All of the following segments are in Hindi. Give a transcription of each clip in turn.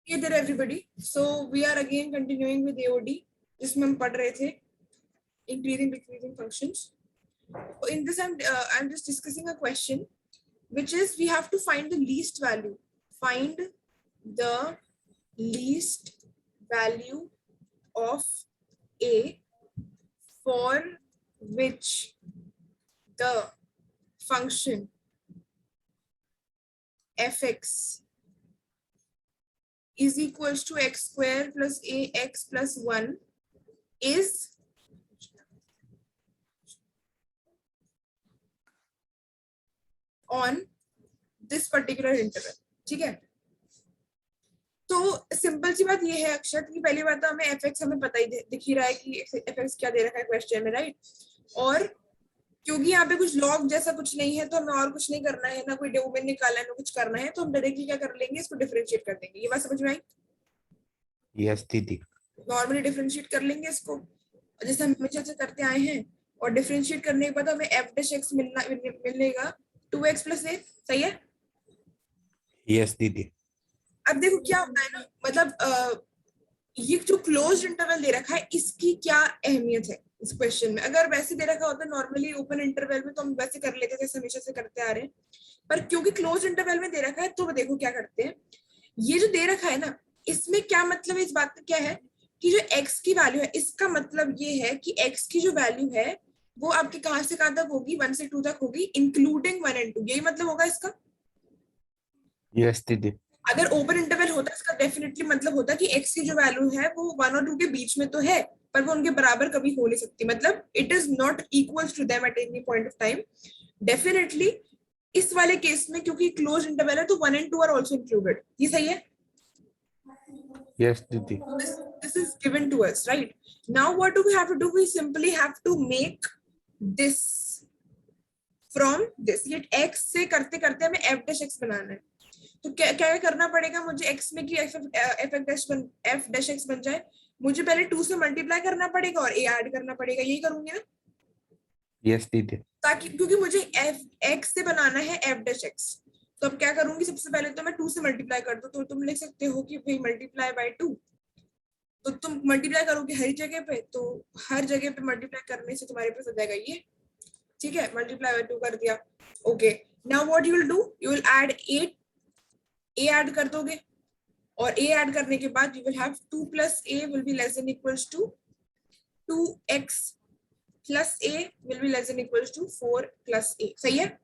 Hey there everybody. So we are again continuing with AOD जिसमें हम पढ़ रहे थे increasing decreasing functions. In this I'm just discussing a question which is we have to find the least value. Find the least value of A for which the function fx is equals to x square plus ax plus 1 is on this particular interval. ठीक है, तो सिंपल सी बात ये है अक्षत की पहली बात तो हमें fx हमें पता ही दिख ही रहा है कि fx क्या दे रखा है क्वेश्चन में, राइट। और क्योंकि यहाँ पे कुछ लॉग जैसा कुछ नहीं है तो हमें और कुछ नहीं करना है, ना कोई डोमेन निकालना है ना कुछ करना है, तो हम डायरेक्टली क्या कर लेंगे, इसको डिफरेंशिएट कर देंगे। ये बात समझ में आई? यस दीदी। नॉर्मली डिफरेंशिएट कर लेंगे इसको जैसे हम हमेशा से करते आए हैं, और डिफरेंशिएट करने के बाद हमें f डैश x मिलेगा 2x प्लस a। सही है? यस दीदी। अब देखो क्या होता है ना, मतलब ये जो क्लोज्ड इंटरवल दे रखा है इसकी क्या अहमियत है इस क्वेश्चन में। अगर वैसे दे रखा होता नॉर्मली ओपन इंटरवल में तो हम वैसे कर लेते जैसे हमेशा से करते आ रहे हैं, पर क्योंकि क्लोज इंटरवल में दे रखा है तो देखो क्या करते हैं। ये जो दे रखा है ना, इसमें क्या मतलब है, इस बात का क्या है कि जो x की वैल्यू है इसका मतलब ये है कि x की जो वैल्यू है वो आपके कहां से कहां तक होगी, 1 से 2 तक होगी, इंक्लूडिंग 1 and 2। यही मतलब होगा इसका। यस दीदी। अगर ओपन इंटरवल होता इसका डेफिनेटली मतलब होता कि x की जो वैल्यू है वो 1 और 2 के बीच में तो है, पर वो उनके बराबर कभी हो नहीं सकती, मतलब it is not equals to them at any point of time. Definitely इस वाले केस में क्योंकि क्लोज इंटरवल है तो 1 and 2 आर आल्सो इंक्लूडेड। ये सही है? यस दीदी। This is given to us, right? Now what do we have to do? We simply have to make this from this। ये x से करते करते हमें f dash x बनाना है, तो क्या क्या करना पड़ेगा मुझे x में कि f dash x बन जाए, मुझे पहले 2 से मल्टीप्लाई करना पड़ेगा और a ऐड करना पड़ेगा। यही करूंगी ना, यस दीदी। ताकि क्योंकि मुझे f x से बनाना है f dash x। तो अब क्या करूंगी, सबसे पहले तो मैं 2 से मल्टीप्लाई कर दूं, तो तुम लिख सकते हो कि भाई मल्टीप्लाई बाय 2। तो तुम मल्टीप्लाई करोगे हर जगह पे, तो हर जगह पे मल्टीप्लाई करने से तुम्हारे पास आ जाएगा ये। ठीक है, मल्टीप्लाई बाय 2 कर दिया। Okay, now what you will do, you will add 8, a add कर दोगे, और a ऐड करने के बाद you will have 2 plus a will be less than equals to 2x plus a will be less than equals to 4 plus a। सही है?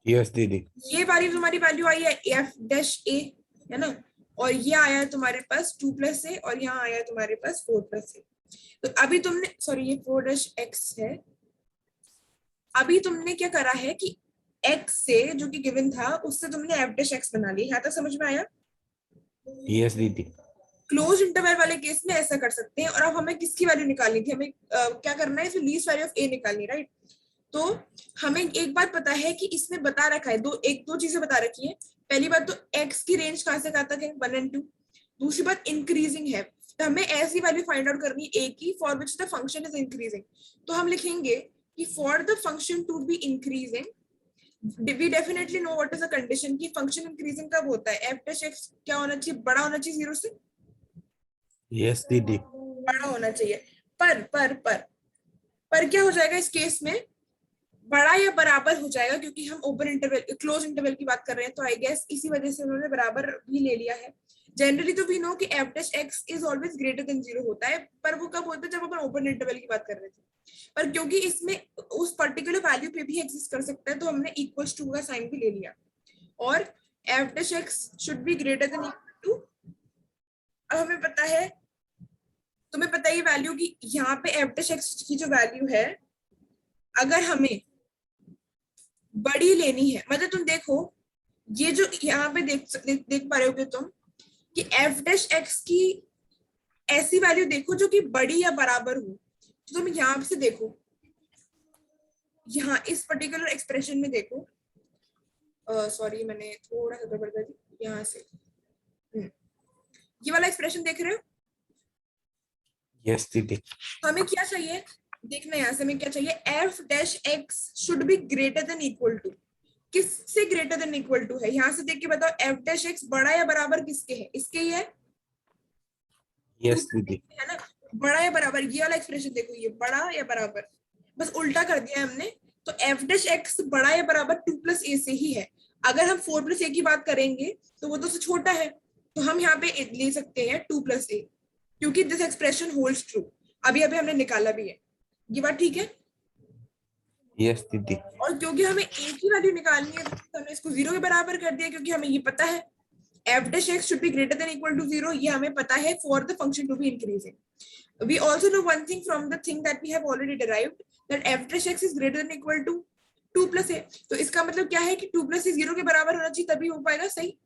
यस दीदी। ये वाली तुम्हारी वैल्यू आई है f डैश a, है ना, और ये आया है तुम्हारे पास 2 प्लस a, और यहाँ आया है तुम्हारे पास 4 प्लस a। तो अभी तुमने, सॉरी ये 4 डैश x है, अभी तुमने क्या करा है कि x से जो कि गिवन था उससे तुमने f डैश x बना लिया। यहाँ तक समझ में आया? यस दीदी। क्लोज इंटरवल वाले केस में ऐसा कर सकते हैं। और अब हमें किसकी वैल्यू निकालनी थी, हमें क्या करना है, लीस्ट वैल्यू ऑफ a निकालनी, राइट। तो हमें एक बात पता है कि इसमें बता रखा है, दो चीजें बता रखी है। पहली बात तो x की रेंज कहां से कहां तक है, 1 and 2। दूसरी बात इंक्रीजिंग है, तो हमें ऐसी वैल्यू फाइंड आउट करनी है a की for which the function is increasing. तो हम लिखेंगे कि for the function to be increasing we definitely know what is the condition कि फंक्शन इंक्रीजिंग कब होता है, f dash x क्या होना चाहिए, बड़ा होना चाहिए 0 से, यस दीदी। बड़ा होना चाहिए। पर क्या हो जाएगा इस केस में, बड़ा या बराबर हो जाएगा, क्योंकि हम ओपन इंटरवल क्लोज इंटरवल की बात कर रहे हैं, तो आई गेस इसी वजह से उन्होंने बराबर भी ले लिया है। जनरली तो वी नो कि f dash x is always greater than 0 होता है, पर वो कब होता है, जब अपन ओपन इंटरवल की बात कर रहे थे। पर क्योंकि इसमें उस पर्टिकुलर वैल्यू पे भी एग्जिस्ट कर सकता है, तो हमने इक्वल्स टू का साइन भी ले लिया, और f dash x should be greater than equal to. अब हमें पता है, तुम्हें पता है वैल्यू की, यहाँ पे f dash x की जो वैल्यू है, अगर हमें बड़ी लेनी है, मतलब तुम देखो ये जो यहाँ पे देख पा रहे होगे तुम कि f dash x की ऐसी वैल्यू देखो जो कि बड़ी या बराबर हो। तो तुम यहाँ से देखो, यहाँ इस पर्टिकुलर एक्सप्रेशन में देखो, सॉरी मैंने थोड़ा सा गड़बड़ कर दी, यहाँ से ये वाला एक्सप्रेशन देख रहे हो? यस दीदी। हमें क्या चाहिए देखना, यहाँ से हमें क्या चाहिए, f dash x should be greater than equal to. किससे ग्रेटर देन इक्वल टू है? यहाँ से देख के बताओ एफ डैश एक्स बड़ा या बराबर किसके है? इसके ही है, यस दीदी, है ना? बड़ा या बराबर, ये वाला एक्सप्रेशन देखो, ये बड़ा या बराबर, बस उल्टा कर दिया हमने। तो एफ डैश एक्स बड़ा या बराबर 2 प्लस ए से ही है। अगर हम 4 प्लस ए की बात करेंगे तो वो तो उससे छोटा है, तो हम यहाँ पे ले सकते हैं 2 प्लस ए, क्योंकि दिस एक्सप्रेशन होल्ड्स ट्रू। अभी अभी हमने निकाला भी है, ये बात ठीक है। यस दीदी, और क्योंकि हमें ए की वैल्यू निकालनी है तो हमने इसको 0 के बराबर कर दिया, क्योंकि हमें ये पता है f dash x should be greater than equal to 0, ये हमें पता है for the function to be increasing. We also know one thing from the thing that we have already derived, that f dash x is greater than equal to 2 plus a. तो इसका मतलब क्या है कि 2 plus a 0 के बराबर होना चाहिए, तभी हो पाएगा सही।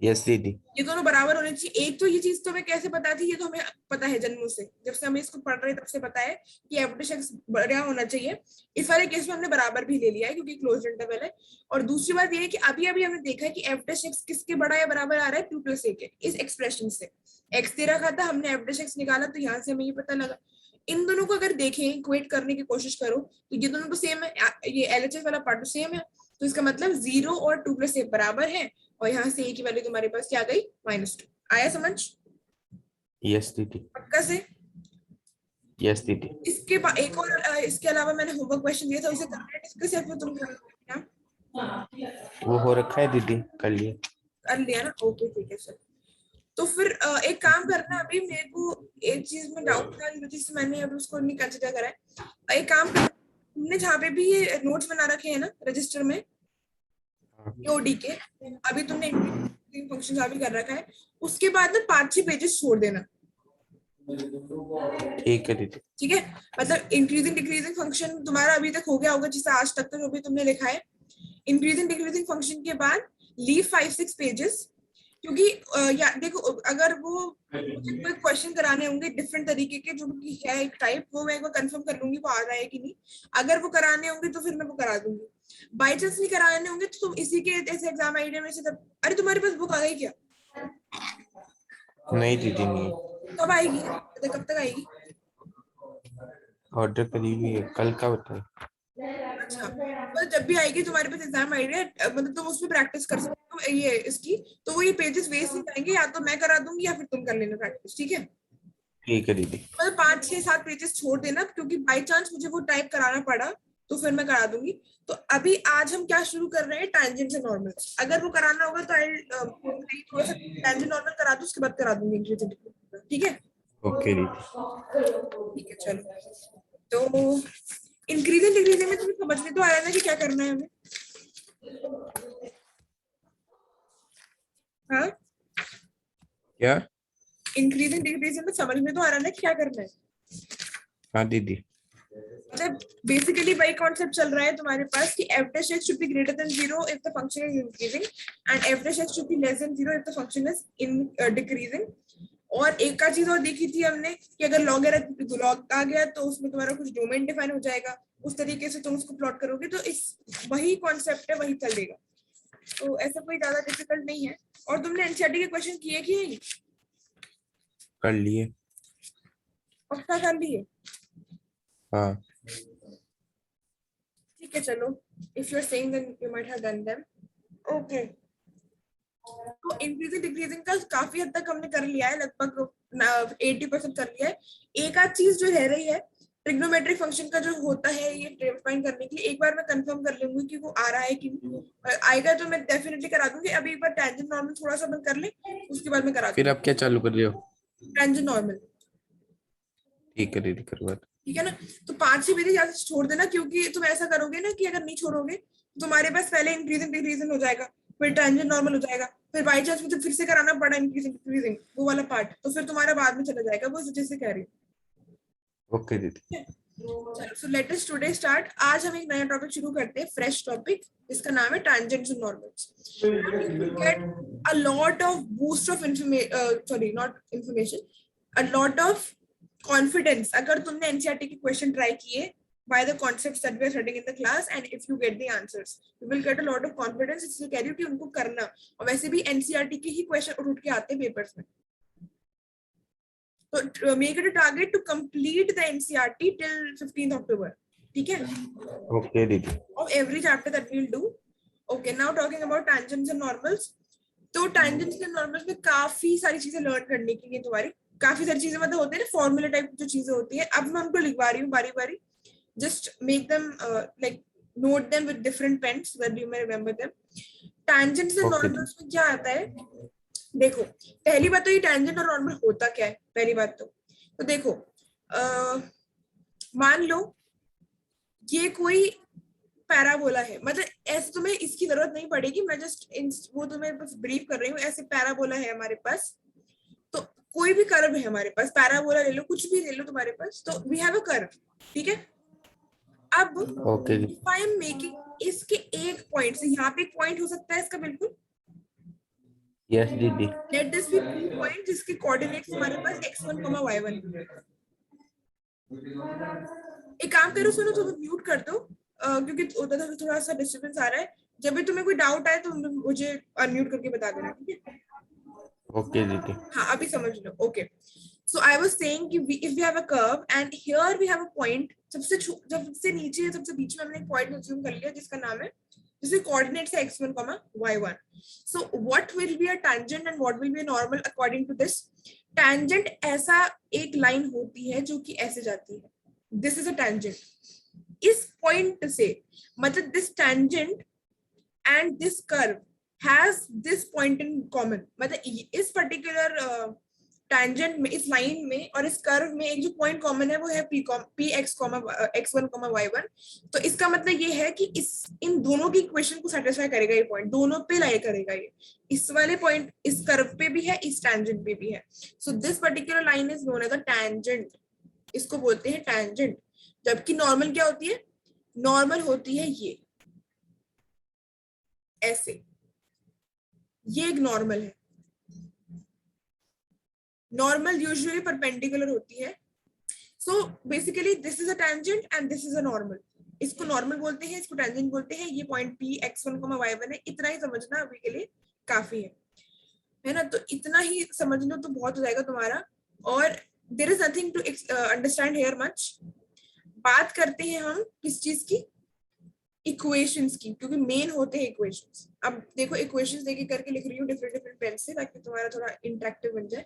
यस दीदी, ये दोनों बराबर होने चाहिए। एक तो ये चीज तो हमें कैसे पता थी, ये तो हमें पता है जन्मों से, जब से हमें इसको पढ़ रहे तब से पता है कि एफ डैश एक्स बड़ा होना चाहिए। इस वाले केस में हमने बराबर भी ले लिया है क्योंकि क्लोज इंटरवल है। और दूसरी बात ये है कि अभी अभी हमने देखा है कि एफ डैश एक्स किसके बड़ा या बराबर आ रहा है, 2 प्लस ए के। इस एक्सप्रेशन से एक्स दे रखा था, हमने एफ डैश एक्स निकाला, तो यहाँ से हमें ये पता लगा। इन दोनों को अगर देखें, इक्वेट करने की कोशिश करो, तो ये दोनों तो सेम है, ये एलएचएस वाला पार्ट तो सेम है, तो इसका मतलब 0 और 2 प्लस ए बराबर है, और यहाँ से ए की वैल्यू तुम्हारे पास क्या आ गई, -2। आया समझ? यस दीदी, पक्का से? यस दीदी, इसके एक और इसके अलावा मैंने होमवर्क क्वेश्चन दिया था, उसे करना है डिस्कस या फिर तुम कर लिया? वो हो रखा है दीदी, कर लिए। कर लिया ना, ओके ठीक है सर। तो फिर एक काम करना, अभी मेरे को एक चीज में डाउट था, जिससे मैंने अभी उसको नहीं कंसिडर करा है। एक काम करना, तुमने जहाँ पे भी ये नोट्स बना रखे हैं ना रजिस्टर में ओडी के, अभी तुमने फंक्शन जहाँ भी कर रखा है, उसके बाद ना 5-6 पेजेस छोड़ देना। ठीक है दीदी, ठीक है, मतलब इंक्रीजिंग डिक्रीजिंग फंक्शन तुम्हारा अभी तक हो गया होगा, जैसे आज तक तो जो भी तुमने लिखा है। इंक्रीजिंग डिक्रीजिंग फंक्शन के बाद लीव 5-6 पेजेस, क्योंकि या देखो, अगर वो कोई क्वेश्चन कराने होंगे डिफरेंट तरीके के, जो कि है एक टाइप, वो मैं एक बार कंफर्म कर लूंगी वो आ रहा है कि नहीं। अगर वो कराने होंगे तो फिर मैं वो करा दूंगी। बाई चांस नहीं कराने होंगे तो तुम इसी के ऐसे एग्जाम आइडिया में से तब, अरे तुम्हारे पास बुक आ गई क्या? नहीं दीदी नहीं, कब आएगी? कब तक आएगी? ऑर्डर करी हुई है, कल का बताए। अच्छा, तो जब भी आएगी तुम्हारे पास एग्जाम आइडिया, मतलब तुम उसमें प्रैक्टिस कर सकते हो ये इसकी, तो वो ये पेजेस वेस्ट नहीं जाएंगे, या तो मैं करा दूंगी या फिर तुम कर लेना प्रैक्टिस, ठीक है? ठीक है दीदी, मतलब 5-6-7 पेजेस छोड़ देना, क्योंकि बाई चांस मुझे वो टाइप कराना पड़ा तो फिर मैं करा दूंगी। तो अभी आज हम क्या शुरू कर रहे हैं, टैंजेंट से नॉर्मल। अगर वो कराना होगा तो थोड़ा सा टैंजेंट नॉर्मल करा दो, उसके बाद करा दूंगी, ठीक है? ओके दीदी, ठीक है चलो। तो इंक्रीजिंग डिक्रीजिंग में तुम्हें समझ में तो आ रहा है ना कि क्या करना है हमें? हाँ, क्या? इंक्रीजिंग डिक्रीजिंग में समझ में तो आ रहा है ना कि क्या करना है? हाँ दीदी, मतलब बेसिकली वही कॉन्सेप्ट चल रहा है तुम्हारे पास कि f dash x should be greater than 0 if the function is increasing and f dash x should be less than 0 if the function is decreasing। और एक का चीज और देखी थी हमने कि अगर लॉग आ गया तो उसमें तुम्हारा कुछ डोमेन डिफाइन हो जाएगा, उस तरीके से तुम उसको प्लॉट करोगे, तो इस वही कॉन्सेप्ट है, वही चलेगा। तो ऐसा कोई ज्यादा डिफिकल्ट नहीं है। और तुमने एनसीईआरटी के क्वेश्चन किए कि नहीं? कर लिए। पक्का कर लिए? हाँ ठीक है चलो, if you're saying then you might have done them. Okay. तो इंक्रीजिंग डिक्रीजिंग का काफी हद तक हमने कर लिया है, लगभग 80% कर लिया है। एक आध चीज जो रह रही है, ट्रिग्नोमेट्रिक फंक्शन का जो होता है ये डिफाइन करने के लिए, एक बार मैं कंफर्म कर लूंगी कि वो आ रहा है कि आएगा, तो मैं डेफिनेटली करा दूंगी। अभी एक बार टैंजेंट नॉर्मल थोड़ा सा बंद कर ले, उसके बाद मैं करा फिर आप क्या चालू कर रहे हो? Tangent normal. ठीक है दीदी, करवा दो। ठीक है ना? तो 5-6 पेज ज्यादा छोड़ देना, क्योंकि तुम ऐसा करोगे ना कि अगर नहीं छोड़ोगे तो तुम्हारे पास पहले इंक्रीजिंग डिक्रीजिंग हो जाएगा, फिर टैंजेंट नॉर्मल हो जाएगा, फिर बाई चांस मुझे फिर से कराना पड़ा इंक्रीजिंग डिक्रीजिंग वो वाला पार्ट, तो फिर तुम्हारा बाद में चला जाएगा, वो वजह से कह रही हूँ। ओके दीदी, चलो, so let us today start. आज हम एक नया टॉपिक शुरू करते हैं, फ्रेश टॉपिक, जिसका नाम है tangents and normals. Gate a lot of boost of sorry not information, a lot of confidence अगर तुमने एनसीईआरटी के क्वेश्चन ट्राई किए by the concepts that we are studying in the class, and if you get the answers you will get a lot of confidence। इसलिए कह रही हूँ कि उनको करना, और वैसे भी एनसीईआरटी के ही क्वेश्चन उठ के आते हैं पेपर्स में, तो make it a target to complete the NCERT till 15th October। ठीक है, ओके दीदी। of every chapter that we'll do. Okay, now talking about tangents and normals. तो tangents and normals में काफी सारी चीजें लर्न करने के लिए तुम्हारी काफी सारी चीजें मतलब होते हैं ना फॉर्मूला टाइप जो चीजें होती है, अब मैं उनको लिखवा रही हूँ बारी बारी. Just make them like note them with different pens so that you may remember them. Tangents and okay normals में क्या आता है, देखो पहली बात तो ये tangent और normal होता क्या है, पहली बात तो देखो मान लो ये कोई पैराबोला है, मतलब ऐसे तुम्हें इसकी जरूरत नहीं पड़ेगी, मैं जस्ट वो तुम्हें बस ब्रीफ कर रही हूँ. ऐसे पैराबोला है हमारे पास, तो कोई भी कर्व है हमारे पास, पैराबोला ले लो, कुछ भी ले लो तुम्हारे पास, तो वी हैव अ कर्व. ठीक है, अब okay if I am making इसके एक पॉइंट से, यहाँ पे एक पॉइंट हो सकता है इसका बिल्कुल, यस दीदी। Let this be P point जिसके कोऑर्डिनेट्स हमारे पास x1, y1. एक काम करो, सुनो तुम म्यूट कर दो क्योंकि उधर थोड़ा सा डिस्टरबेंस आ रहा है. जब भी तुम्हें कोई डाउट आए तो मुझे अनम्यूट करके बता देना, ठीक है. ओके दीदी। हाँ अभी समझ लो. Okay, so I was saying कि if we have a curve and here we have a point, सबसे नीचे सबसे बीच में हमने एक पॉइंट अज्यूम कर लिया जिसका नाम है, जिसके कोऑर्डिनेट्स है x1, y1. So what will be a tangent and what will be a normal according to this. Tangent ऐसा एक लाइन होती है जो कि ऐसे जाती है, दिस इज अ टैंजेंट. इस पॉइंट से मतलब this tangent and this curve has this point in common, मतलब इस पर्टिकुलर टैंजेंट में, इस लाइन में और इस कर्व में एक जो पॉइंट कॉमन है वो है p x, x1, y1. तो इसका मतलब ये है कि इन दोनों की इक्वेशन को सेटिस्फाई करेगा ये पॉइंट, दोनों पे लाई करेगा ये. इस वाले पॉइंट इस कर्व पे भी है, इस टैंजेंट पे भी है. So this particular line is known as a tangent, इसको बोलते हैं टैंजेंट. जबकि नॉर्मल क्या होती है, नॉर्मल होती है ये ऐसे, ये एक नॉर्मल है. नॉर्मल यूजुअली परपेंडिकुलर होती है. So basically this is a tangent and this is a normal. इसको नॉर्मल बोलते हैं, इसको टेंजेंट बोलते हैं. ये पॉइंट p x1, y1 है. इतना ही समझना अभी के लिए काफी है ना. तो इतना ही समझ लो तो बहुत हो जाएगा तुम्हारा. और there is nothing to understand here much. बात करते हैं हम किस चीज की, इक्वेशंस की, क्योंकि मेन होते हैं इक्वेशंस. अब देखो इक्वेशंस देके करके लिख रही हूँ डिफरेंट डिफरेंट पेन से ताकि तुम्हारा थोड़ा इंटरेक्टिव बन जाए.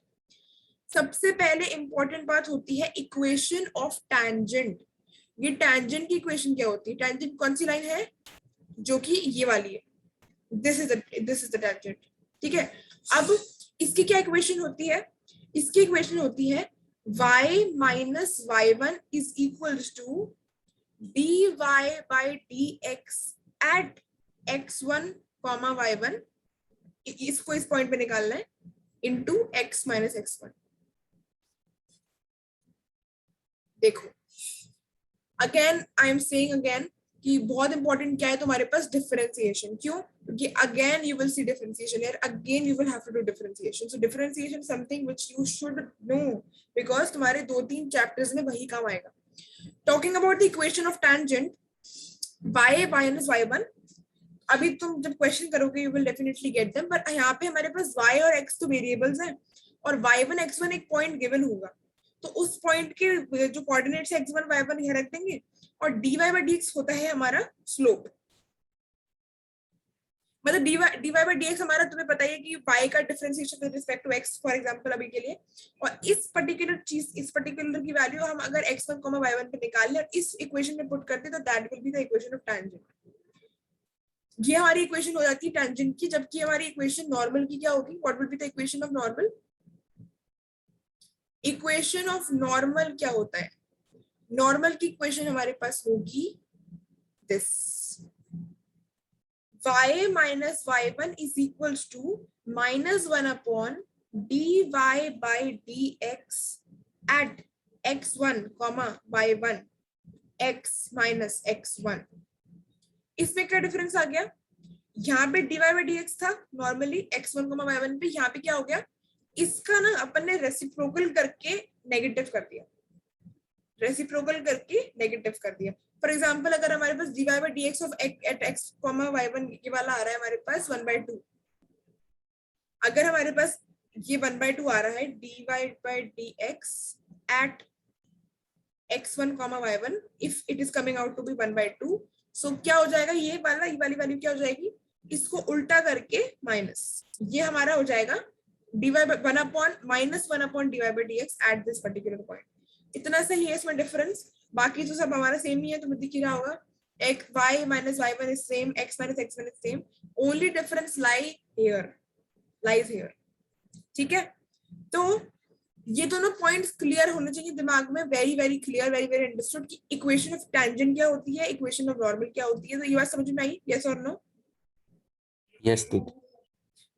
सबसे पहले इंपॉर्टेंट बात होती है इक्वेशन ऑफ टैंजेंट. ये टैंजेंट की इक्वेशन क्या होती है, टैंजेंट कौन सी लाइन है, जो कि ये वाली है, दिस इज द टैंजेंट. ठीक है, अब इसकी क्या इक्वेशन होती है, इसकी इक्वेशन होती है y minus y1 is equals to dy by dx at x1, y1. इसको इस पॉइंट पे निकालना है into x minus x1. देखो again I am saying again कि बहुत इंपॉर्टेंट क्या है तुम्हारे पास, डिफरेंशिएशन. क्यों, क्योंकि again you will see differentiation here, again you will have to do differentiation. So differentiation something which you should know because तुम्हारे 2-3 चैप्टर्स में वही काम आएगा. Talking about the equation of tangent y minus y1, अभी तुम जब क्वेश्चन करोगे you will definitely get them. पर यहाँ पे हमारे पास y और x तो वेरिएबल्स हैं और y1 x1 एक पॉइंट गिवन होगा, तो उस पॉइंट के जो कोऑर्डिनेट्स है x1 y1 यहाँ रख देंगे और dy by dx होता है हमारा स्लोप. मतलब dy by dx हमारा तुम्हें पता ही है कि y का differentiation with respect to x for example अभी के लिए. और इस पर्टिकुलर चीज, इस पर्टिकुलर की वैल्यू हम अगर x1, y1 पे निकाल ले और इस इक्वेशन में पुट करते तो that will be the equation of tangent. ये हमारी इक्वेशन हो जाती है टैंजेंट की. जबकि हमारी इक्वेशन नॉर्मल की क्या होगी, what will be the equation of normal. Equation of normal क्या होता है, नॉर्मल की इक्वेशन हमारे पास होगी this, y minus y1 is equals to -1 upon dy by dx at x1, y1 x minus x1. इसमें क्या डिफरेंस आ गया, यहाँ पे dy by dx था नॉर्मली x1, y1 पे, यहाँ पे क्या हो गया, इसका ना अपन ने रेसिप्रोकल करके नेगेटिव कर दिया, रेसिप्रोकल करके नेगेटिव कर दिया. फॉर एग्जाम्पल अगर हमारे पास dy by dx of at x, y1 ये वाला आ रहा है हमारे पास 1/2, अगर हमारे पास ये 1/2 आ रहा है dy by dx at x1 comma y1 if it is coming out to be 1/2। So क्या हो जाएगा, ये वाली वैल्यू क्या हो जाएगी, इसको उल्टा करके माइनस, ये हमारा हो जाएगा dy by 1 upon minus 1 upon dy by dx at this particular point। इतना सही है इसमें डिफरेंस, बाकी तो सब हमारा सेम ही है, तुम्हें दिख ही रहा होगा x y minus y1 is same, x minus x1 is same, only difference lies here। ठीक है, तो ये दोनों पॉइंट्स क्लियर होने चाहिए दिमाग में, very very clear, very very understood कि इक्वेशन ऑफ टेंजेंट क्या होती है, इक्वेशन ऑफ नॉर्मल क्या होती है। तो ये बात समझ में आई, यस और नो? यस दीदी।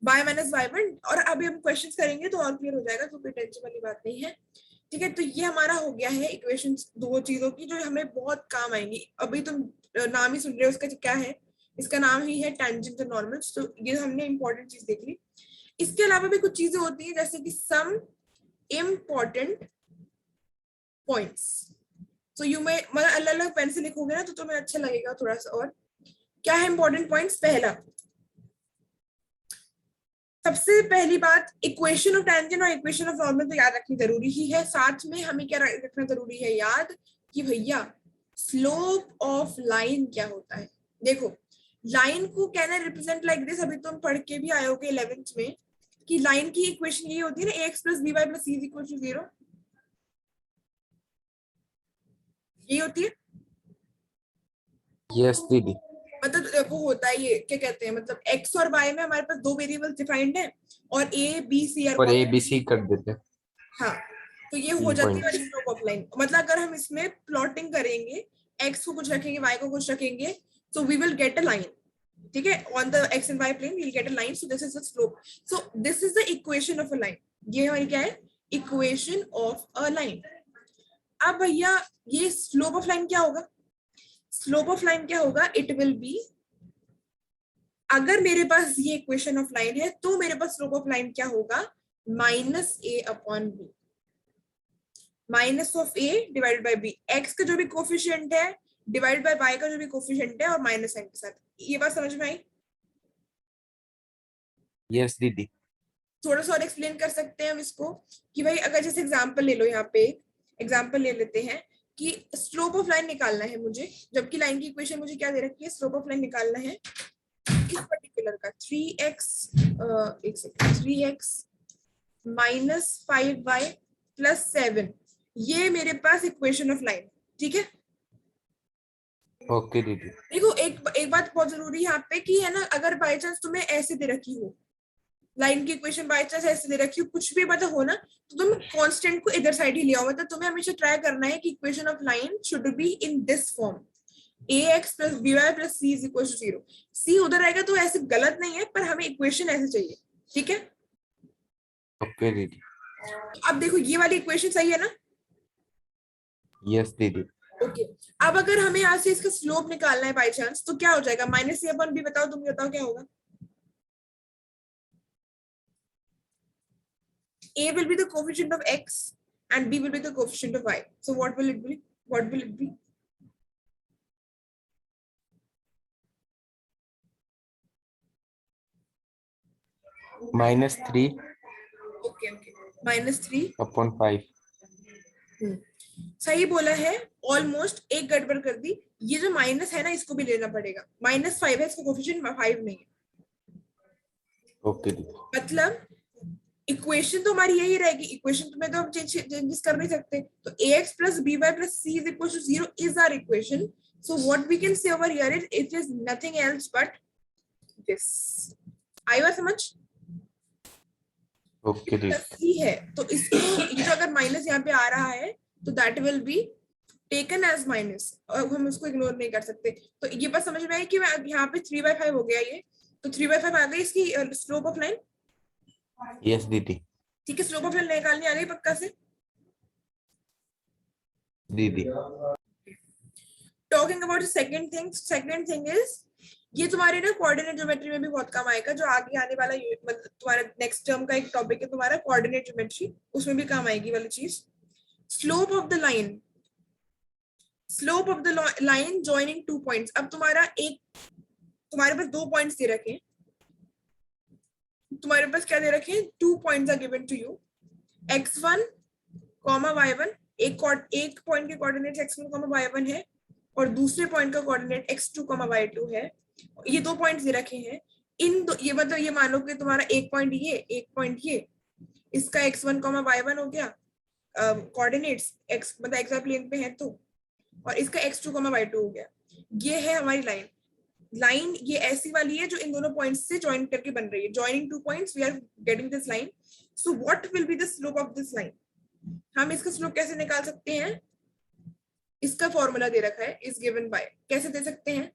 y माइनस y1, और अभी हम क्वेश्चंस करेंगे तो और क्लियर हो जाएगा, तो कोई टेंशन वाली बात नहीं है। ठीक है, तो ये हमारा हो गया है इक्वेशंस दो चीजों की जो हमें बहुत काम आएंगी। अभी तुम नाम ही सुन रहे हो, उसका क्या है, इसका नाम ही है टेंजेंट और नॉर्मल्स। तो ये हमने इंपॉर्टेंट चीज देख ली। इसके अलावा भी कुछ चीजें होती हैं जैसे कि सम इम्पॉर्टेंट पॉइंट्स। तो यू में मतलब अलग अलग पेन से लिखोगे ना तो तुम्हें अच्छा लगेगा थोड़ा सा। और क्या है इंपॉर्टेंट पॉइंट्स? पहला, सबसे पहली बात, इक्वेशन ऑफ टेंजेंट और इक्वेशन ऑफ नॉर्मल तो याद रखनी जरूरी ही है। साथ में हमें क्या रखना जरूरी है याद, कि भैया स्लोप ऑफ लाइन क्या होता है। देखो लाइन को कैन रिप्रेजेंट लाइक दिस, अभी तुम पढ़ के भी आए होगे 11th में कि लाइन की इक्वेशन ये होती है ना, ax plus by plus c is equal to 0, ये होती है। यस दीदी। मतलब वो होता है, ये क्या कहते हैं, मतलब x और y में हमारे पास दो वेरिएबल्स डिफाइंड है और a b c और ए बी सी कर देते हैं। हाँ, तो ये हो जाती है स्लोप ऑफ लाइन। मतलब अगर हम इसमें प्लॉटिंग करेंगे, x को कुछ रखेंगे, y को कुछ रखेंगे, so we will get a line। ठीक है, on the x and y plane we'll get a line, so this is the slope, so this is the equation of a line। ये हमारी क्या है, इक्वेशन ऑफ अ लाइन। अब भैया ये स्लोप ऑफ लाइन क्या होगा, स्लोप ऑफ लाइन क्या होगा, इट विल बी, अगर मेरे पास ये इक्वेशन ऑफ लाइन है तो मेरे पास स्लोप ऑफ लाइन क्या होगा, minus a upon b, minus of a divided by b, x का जो भी कोफिशिएंट है डिवाइड बाय वाई का जो भी कोफिशिएंट है और माइनस साइन के साथ। ये बात समझ में आई? यस दीदी। थोड़ा सा और एक्सप्लेन कर सकते हैं हम इसको कि भाई अगर जैसे एग्जांपल ले लो, यहाँ पे एग्जांपल ले लेते हैं कि स्लोप ऑफ लाइन निकालना है मुझे, जबकि लाइन की इक्वेशन मुझे क्या दे रखी है, स्लोप ऑफ लाइन निकालना है इस पर्टिकुलर का 3x माइनस 5y प्लस 7, ये मेरे पास इक्वेशन ऑफ लाइन। ठीक है, ओके दीदी। देखो एक बात बहुत जरूरी है यहाँ पे कि है ना, अगर बाई चांस तुम्हें ऐसे दे रखी हो लाइन की इक्वेशन, बाई चांस ऐसे दे रखी हो, कुछ भी मतलब हो ना, तो तुम कांस्टेंट को इधर साइड ही ले आओ। मतलब तुम्हें हमेशा ट्राई करना है कि equation of line should be in this form, ax plus by plus c is equal to 0। c उधर आएगा तो ऐसे गलत नहीं है, पर हमें इक्वेशन ऐसे चाहिए। ठीक है, ओके दीदी। अब देखो ये वाली इक्वेशन सही है ना? यस दीदी। ओके, अब अगर हमें यहाँ से इसका स्लोप निकालना है बाय चांस, तो क्या हो जाएगा, माइनस ए अपॉन बी। बताओ, तुम बताओ क्या होगा। a will be the coefficient of x and b will be the coefficient of y, so what will it be, what will it be? -3 okay okay, -3 upon 5। सही बोला है, ऑलमोस्ट एक गड़बड़ कर दी। ये जो माइनस है ना, इसको भी लेना पड़ेगा, -5 है, इसका कोफिशिएंट 5 नहीं है। ओके दीदी। मतलब इक्वेशन तो हमारी यही रहेगी, इक्वेशन में तो हम चेंजेस कर नहीं सकते। तो ax plus by plus c is equal to 0 is our equation, so what we can say over here is it is nothing else but this। आई बात समझ? ओके दीदी। c है तो इसको, ये जो अगर माइनस यहाँ पे आ रहा है तो that will be taken as minus, और हम उसको इग्नोर नहीं कर सकते। तो ये बात समझ में आई कि यहाँ पे 3/5 हो गया ये, तो 3/5 आ गई इसकी स्लोप ऑफ लाइन। यस दीदी। ठीक है, स्लोप ऑफ लाइन निकालनी आ गई पक्का से। दीदी। Talking about the second thing is, ये तुम्हारे ना कोऑर्डिनेट ज्योमेट्री में भी बहुत काम आएगा, जो आगे आने वाला मतलब तुम्हारा नेक्स्ट टर्म का एक टॉपिक है तुम्हारा कोऑर्डिनेट ज्योमेट्री, उसमें भी काम आएगी वाली चीज। Slope of the line, slope of the line joining 2 points. अब तुम्हारे पास 2 पॉइंट्स दे रखे हैं, तुम्हारे पास क्या दे रखे हैं, 2 points are given to you, x1, y1 एक पॉइंट के कोऑर्डिनेट x1, y1 है और दूसरे पॉइंट का कोऑर्डिनेट x2, y2 है। ये 2 पॉइंट्स दे रखे हैं। ये मतलब ये मान लो कि तुम्हारा एक पॉइंट ये इसका x1, y1 हो गया कोऑर्डिनेट्स x मतलब xy प्लेन पे है तो, और इसका x2, y2 हो गया। ये है हमारी लाइन ये ऐसी वाली है जो इन दोनों पॉइंट्स से ज्वाइन करके बन रही है। Joining two points we are getting this line. So what will be the slope of this line? हम इसका स्लोप कैसे निकाल सकते हैं? इसका फॉर्मूला दे रखा है, इज गिवन बाय। कैसे दे सकते हैं?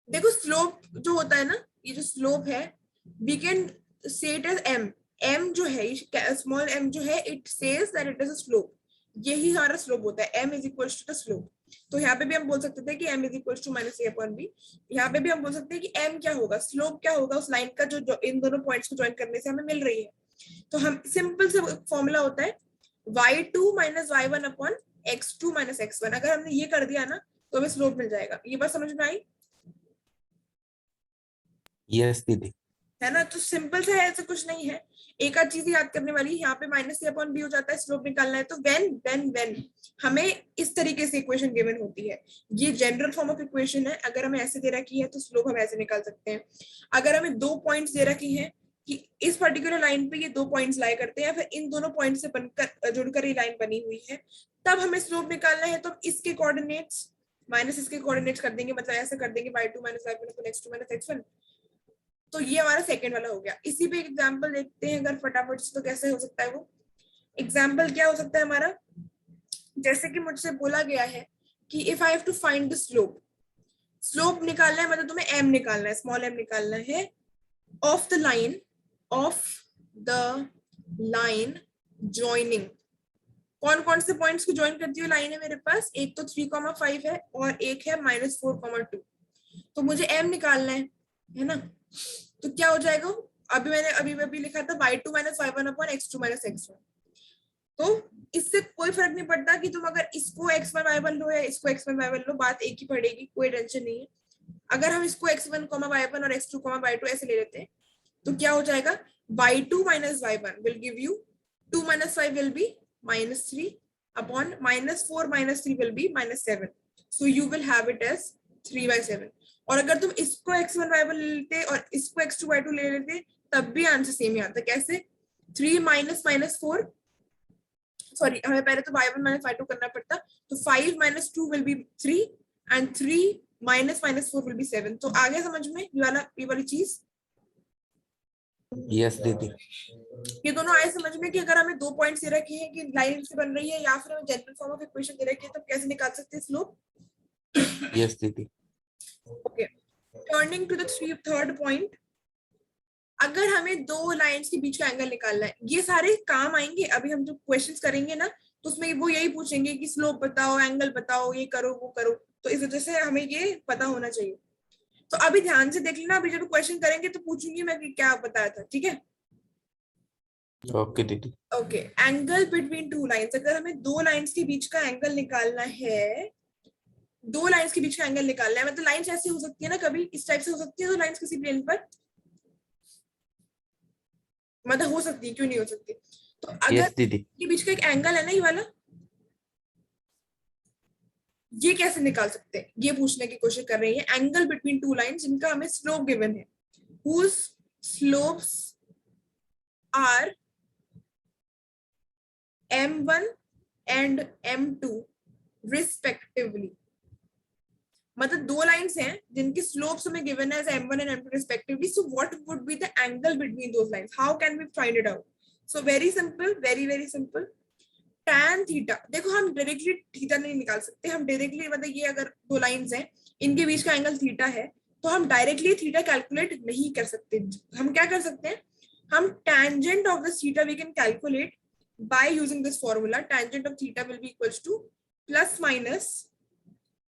देखो स्लोप जो होता है ना, ये जो स्लोप है we can say it as m। m जो है स्मॉल m जो है it says that it is a slope. यही हमारा स्लोप होता है, m is equal to the slope. तो यहाँ पे भी हम बोल सकते थे कि m is equal to minus a/b। यहाँ पे भी हम बोल सकते हैं कि m क्या होगा, स्लोप क्या होगा उस लाइन का जो इन दोनों पॉइंट्स को ज्वाइन करने से हमें मिल रही है। तो हम सिंपल से फॉर्मूला होता है y2 minus y1 upon x2 minus x1। अगर हमने ये कर दिया ना तो हमें स्लोप मिल जाएगा। ये बात समझ में आई? यस दीदी। है ना? तो सिंपल से है, ऐसा कुछ नहीं है। एक आध चीज याद करने वाली, यहाँ पे माइनस c अपॉन b हो जाता है, स्लोप निकालना है तो व्हेन हमें इस तरीके से इक्वेशन गिवन होती है। ये जनरल फॉर्म ऑफ इक्वेशन है। अगर हमें ऐसे दे रखी है तो स्लोप हम ऐसे निकाल सकते हैं। अगर हमें 2 पॉइंट्स दे रखी हैं कि इस पर्टिकुलर लाइन पे ये 2 पॉइंट्स लाई करते हैं, फिर इन दोनों पॉइंट से बनकर जुड़कर ये लाइन बनी हुई है, तब हमें स्लोप निकालना है। तो इसके कोऑर्डिनेट्स माइनस इसके कोऑर्डिनेट्स कर देंगे, मतलब ऐसा कर देंगे y2 minus y1 upon x2 minus x1। तो ये हमारा सेकंड वाला हो गया। इसी पे एक एग्जांपल देखते हैं अगर फटाफट से, तो कैसे हो सकता है वो एग्जांपल? क्या हो सकता है हमारा? जैसे कि मुझसे बोला गया है कि if I have to find the slope निकालना है, मतलब तुम्हें m निकालना है, स्मॉल m निकालना है ऑफ द लाइन जॉइनिंग। कौन कौन से पॉइंट्स को ज्वाइन करती हुई लाइन है मेरे पास? एक तो 3,5 है और एक है -4,2। तो मुझे m निकालना है ना? तो क्या हो जाएगा? मैंने अभी लिखा था y2 minus y1 upon x2 minus x1। तो इससे कोई फर्क नहीं पड़ता कि तुम अगर इसको x1 y1 लो या इसको x1 y1 लो, बात एक ही पड़ेगी, कोई टेंशन नहीं है। अगर हम इसको x1, y1 और x2, y2 ऐसे ले लेते हैं तो क्या हो जाएगा? y2 minus y1 will give you 2 minus 5 will be -3 upon -4 minus 3 will be -7। So you will have it as 3/7। और अगर तुम इसको x1 y1 ले लेते और इसको x2 y2 ले लेते तब भी आंसर सेम ही आता। कैसे? 3 माइनस -4, सॉरी हमें पहले तो y1 माइनस y2 करना पड़ता। तो 5 minus 2 will be 3 and 3 minus -4 will be 7। तो आ गया समझ में ये वाली चीज? यस दीदी। ये दोनों आए समझ में कि अगर हमें 2 पॉइंट्स दे रखे हैं कि लाइन से बन रही है या फिर हमें जनरल फॉर्म ऑफ इक्वेशन दे रखी है, तो कैसे निकाल सकते हैं स्लोप? यस दीदी। Okay, turning to the third point. अगर हमें 2 लाइंस के बीच का एंगल निकालना है, ये सारे काम आएंगे अभी हम जो क्वेश्चंस करेंगे ना, तो उसमें वो यही पूछेंगे कि स्लोप बताओ, एंगल बताओ, ये करो वो करो। तो इस वजह से हमें ये पता होना चाहिए। तो अभी ध्यान से देख लेना, अभी जब क्वेश्चन करेंगे तो पूछूंगी मैं कि क्या बताया था, ठीक है? ओके दीदी। Okay, angle between 2 lines. अगर हमें 2 लाइंस के बीच का एंगल निकालना है, 2 लाइंस के बीच का एंगल निकालना है, मतलब लाइंस ऐसी हो सकती है ना, कभी इस टाइप से हो सकती है 2 लाइंस किसी प्लेन पर, मतलब हो सकती है, क्यों नहीं हो सकती? तो अगर यस दीदी। ये बीच का एक एंगल है ना, ये वाला, ये कैसे निकाल सकते हैं? ये पूछने की कोशिश कर रही है। एंगल बिटवीन 2 लाइंस जिनका हमें स्लोप गिवन है, whose slopes are m1 and m2 respectively। मतलब 2 लाइंस हैं जिनकी स्लोप्स हमें गिवन है as m1 and m2 respectively। So what would be the angle between those lines? How can we find it out? So very simple, very simple। tan theta, देखो हम डायरेक्टली थीटा नहीं निकाल सकते। हम डायरेक्टली मतलब ये अगर 2 लाइंस हैं इनके बीच का एंगल थीटा है तो हम डायरेक्टली थीटा कैलकुलेट नहीं कर सकते। हम क्या कर सकते हैं? हम tangent of this theta we can calculate by using this formula। tangent of theta will be equals to plus minus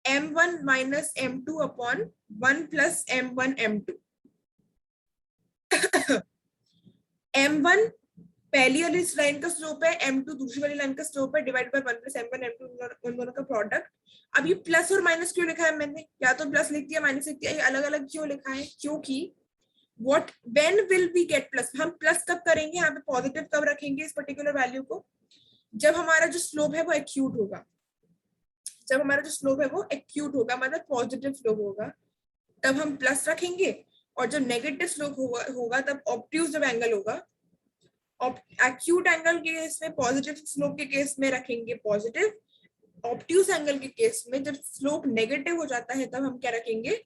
m1 minus m2 upon 1 plus m1 m2। m1 पहली वाली लाइन का स्लोप है, m2 दूसरी वाली लाइन का स्लोप है, divide by 1 plus m1 m2 उन दोनों का प्रोडक्ट। अब ये प्लस और माइनस क्यों लिखा है मैंने? या तो प्लस लिख दिया माइनस लिख दिया, ये अलग अलग क्यों लिखा है? क्योंकि what when will we get plus, हम प्लस कब करेंगे, यहाँ पे पॉजिटिव कब रखेंगे इस पर्टिकुलर वैल्यू को, जब हमारा जो स्लोप है वो एक्यूट होगा, जब हमारा जो स्लोप है वो एक्यूट होगा मतलब पॉजिटिव स्लोप होगा, तब हम प्लस रखेंगे, और जब नेगेटिव स्लोप होगा तब ऑब्ट्यूज जब एंगल होगा, एक्यूट एंगल के केस में, पॉजिटिव स्लोप के केस में रखेंगे पॉजिटिव, ऑब्ट्यूज एंगल के केस में जब स्लोप नेगेटिव हो जाता है तब हम क्या रखेंगे,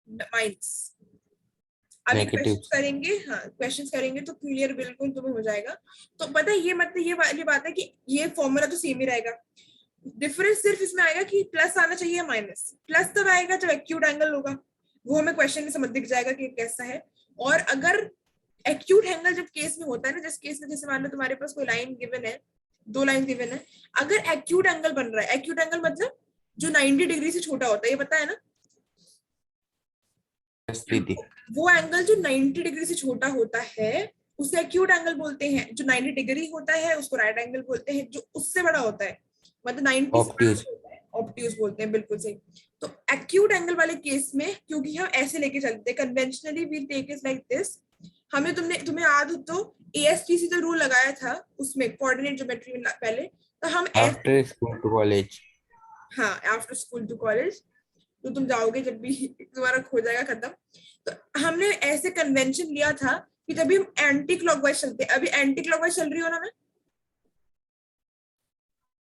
माइनस। अभी नेगेटिव। क्वेश्चन करेंगे, हाँ क्वेश्चन करेंगे तो क्लियर बिल्कुल तुम्हें हो जाएगा। तो पता है ये मतलब ये वाली बात है कि ये फॉर्मूला तो सेम ही रहेगा, डिफरेंस सिर्फ इसमें आएगा कि प्लस आना चाहिए माइनस, प्लस तब आएगा जब एक्यूट एंगल होगा, वो हमें क्वेश्चन में समझ दिख जाएगा कि कैसा है। और अगर एक्यूट एंगल जब केस में होता है ना, जिस केस में जैसे मान लो तुम्हारे पास कोई लाइन गिवन है, 2 लाइन गिवन है, अगर एक्यूट एंगल बन रहा है, एक्यूट एंगल मतलब जो 90 डिग्री से छोटा होता है, ये पता है ना, यस दीदी। वो एंगल जो 90 डिग्री से छोटा होता है उसे एक्यूट एंगल बोलते हैं, जो 90 डिग्री होता है उसको राइट एंगल बोलते हैं, जो उससे बड़ा होता है मतलब 90 से बड़ा ऑब्ट्यूज। होता है ऑब्ट्यूज बोलते हैं, बिल्कुल सही। तो एक्यूट एंगल वाले केस में क्योंकि हम ऐसे लेके चलते हैं, conventionally we take it like this, हमें तुम्हें याद हो तो एएसटीसी जो रूल लगाया था उसमें कोऑर्डिनेट ज्योमेट्री में पहले, तो हम आफ्टर स्कूल टू कॉलेज। हाँ आफ्टर स्कूल टू कॉलेज, तो तुम जाओगे जब भी तुम्हारा खो जाएगा खत्म, तो हमने ऐसे कन्वेंशन लिया था कि जब भी हम एंटी क्लॉकवाइज चलते, अभी एंटी क्लॉकवाइज चल रही हो ना मैं,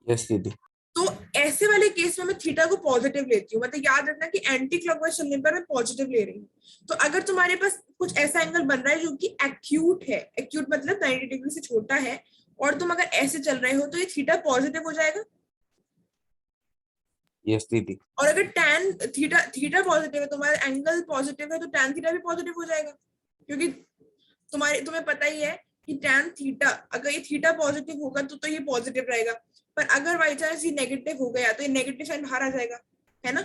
यस दीदी। तो ऐसे वाले केस में मैं थीटा को पॉजिटिव लेती हूँ, मतलब याद रखना कि एंटी क्लॉकवाइज चलने पर मैं पॉजिटिव ले रही हूँ। तो अगर तुम्हारे पास कुछ ऐसा एंगल बन रहा है जो कि एक्यूट है, एक्यूट मतलब 90 डिग्री से छोटा है, और तुम अगर ऐसे चल रहे हो तो ये थीटा पॉजिटिव हो जाएगा। यस दीदी। और अगर टैन थीटा थीटा पॉजिटिव है, तुम्हारा एंगल पॉजिटिव है, तो टैन थीटा भी पॉजिटिव हो जाएगा, क्योंकि तुम्हें पता ही है कि टैन थीटा, अगर ये थीटा पॉजिटिव होगा तो ये पॉजिटिव रहेगा, पर अगर बाई चांस ये नेगेटिव हो गया तो ये नेगेटिव साइन बाहर आ जाएगा, है ना।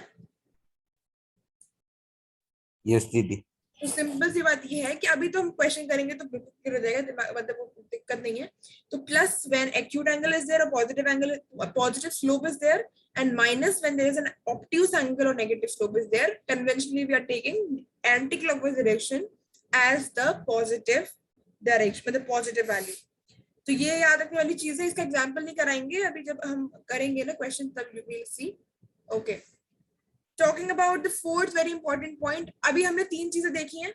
यस दीदी। तो सिंपल सी बात ये है कि अभी तो हम क्वेश्चन करेंगे तो क्लियर हो जाएगा, मतलब वो दिक्कत नहीं है। तो plus when acute angle is there, positive angle, positive slope is there, and minus when there is an obtuse angle or negative slope is there, conventionally we are taking anti-clockwise direction as the positive direction, मतलब positive value। तो ये याद रखने वाली चीज है, इसका एग्जांपल नहीं कराएंगे अभी, जब हम करेंगे ना क्वेश्चन तब you will C. Okay, talking about the fourth very important point, अभी हमने 3 चीजें देखी हैं।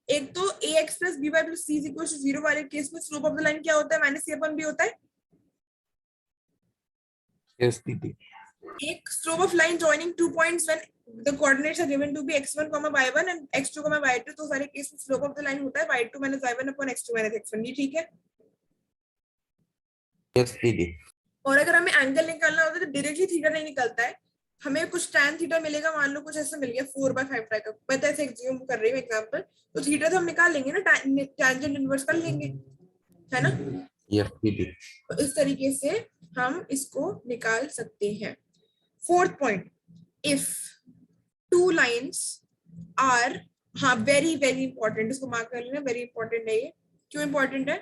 एक तो ax plus by plus c is equal to 0 वाले केस में स्लोप ऑफ द लाइन क्या होता है, माइनस c अपॉन b होता है। यस दीदी। एक slope of line joining 2 points when the coordinates are given to be x1, y1 and x2, y2, तो सारे केस में slope of the line होता है y2 minus y1 upon x2 minus x1, ये ठीक है। यस दीदी। और अगर हमें एंगल निकालना होता है तो डायरेक्टली थीटा नहीं निकलता है, हमें कुछ tan थीटा मिलेगा, मान लो कुछ ऐसा मिल गया 4/5 का, मैं तो ऐसे एग्ज्यूम कर रही हूँ एग्जांपल, तो थीटा तो हम निकाल लेंगे ना, टेंजेंट इनवर्स कर लेंगे, है ना। यस दीदी। तो इस तरीके से हम इसको निकाल सकते हैं। Fourth point, if 2 lines are, हाँ वेरी वेरी इंपॉर्टेंट, इसको मार्क कर लेना, वेरी इंपॉर्टेंट है ये। क्यों इंपॉर्टेंट है,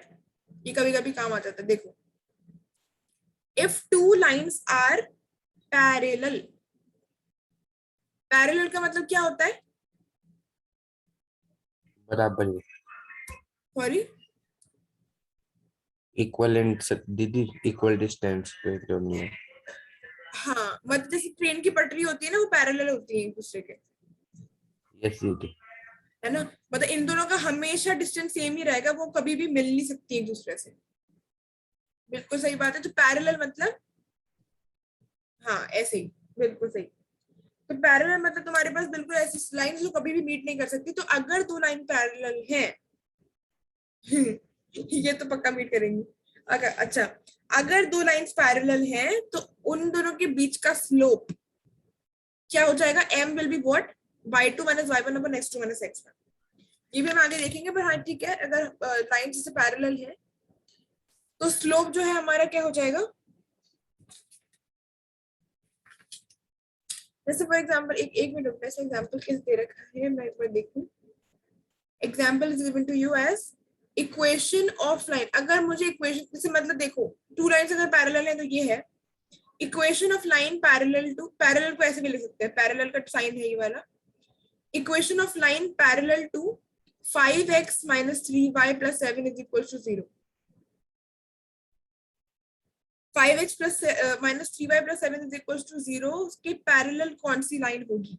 ये कभी कभी काम आ जाता है, देखो। If 2 lines are parallel, parallel का मतलब क्या होता है, बराबर। सॉरी इक्वलेंट दीदी, इक्वल डिस्टेंस पे जो नहीं है। हाँ मतलब जैसे ट्रेन की पटरी होती है ना, वो पैरेलल होती है एक दूसरे के, यस दीदी। है ना, मतलब इन दोनों का हमेशा डिस्टेंस सेम ही रहेगा, वो कभी भी मिल नहीं सकती एक दूसरे से, बिल्कुल सही बात है। तो पैरेलल मतलब, हाँ ऐसे ही, बिल्कुल सही। तो पैरेलल मतलब तुम्हारे पास बिल्कुल ऐसी लाइन जो कभी भी मीट नहीं कर सकती। तो अगर 2 लाइन पैरेलल हैं ये तो पक्का मीट करेंगी। अगर अच्छा, अगर 2 लाइंस पैरेलल हैं तो उन दोनों के बीच का स्लोप क्या हो जाएगा, m will be what, y2 minus y1 upon x2 minus x1। ये भी हम आगे देखेंगे, पर हाँ ठीक है, अगर लाइंस जैसे पैरेलल है तो स्लोप जो है हमारा क्या हो जाएगा, जैसे फॉर एग्जांपल एक मिनट रुकना, इसमें एग्जांपल कैसे दे रखा है मैं एक बार देखूं। Example is given to you as equation of line. अगर मुझे इक्वेशन, जैसे मतलब देखो 2 लाइंस अगर पैरेलल है तो ये है equation of line parallel to, parallel को ऐसे भी लिख सकते हैं, पैरेलल का साइन है ये वाला, equation of line parallel to 5x minus 3y plus 7 is equal to 0. 5x plus minus 3y plus 7 is equal to 0. उसके पैरेलल कौन सी लाइन होगी?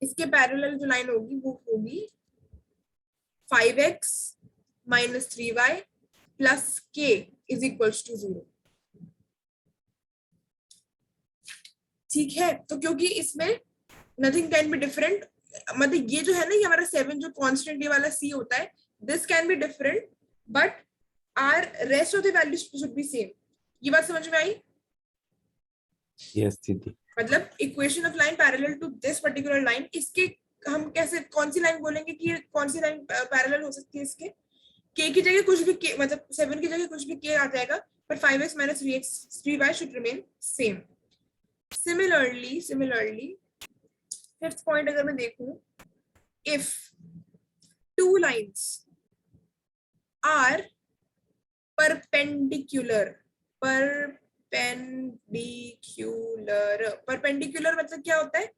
इसके पैरेलल जो लाइन होगी वो होगी 5x minus 3y plus k is equals to 0. ठीक है, तो क्योंकि इसमें नथिंग कैन बी डिफरेंट, मतलब ये जो है ना, ये हमारा 7 जो कांस्टेंट ये वाला c होता है, this can be different but are rest of the values should be same. ये बात समझ में आई? यस दीदी. मतलब equation of line parallel to this particular line, इसके हम कैसे कौन सी लाइन बोलेंगे कि ये कौन सी लाइन पैरेलल हो सकती है? इसके k की जगह कुछ भी k, मतलब 7 की जगह कुछ भी k आ जाएगा, पर 5x minus 3y should remain same. Similarly, fifth point अगर मैं देखूं, if two lines are perpendicular मतलब क्या होता है?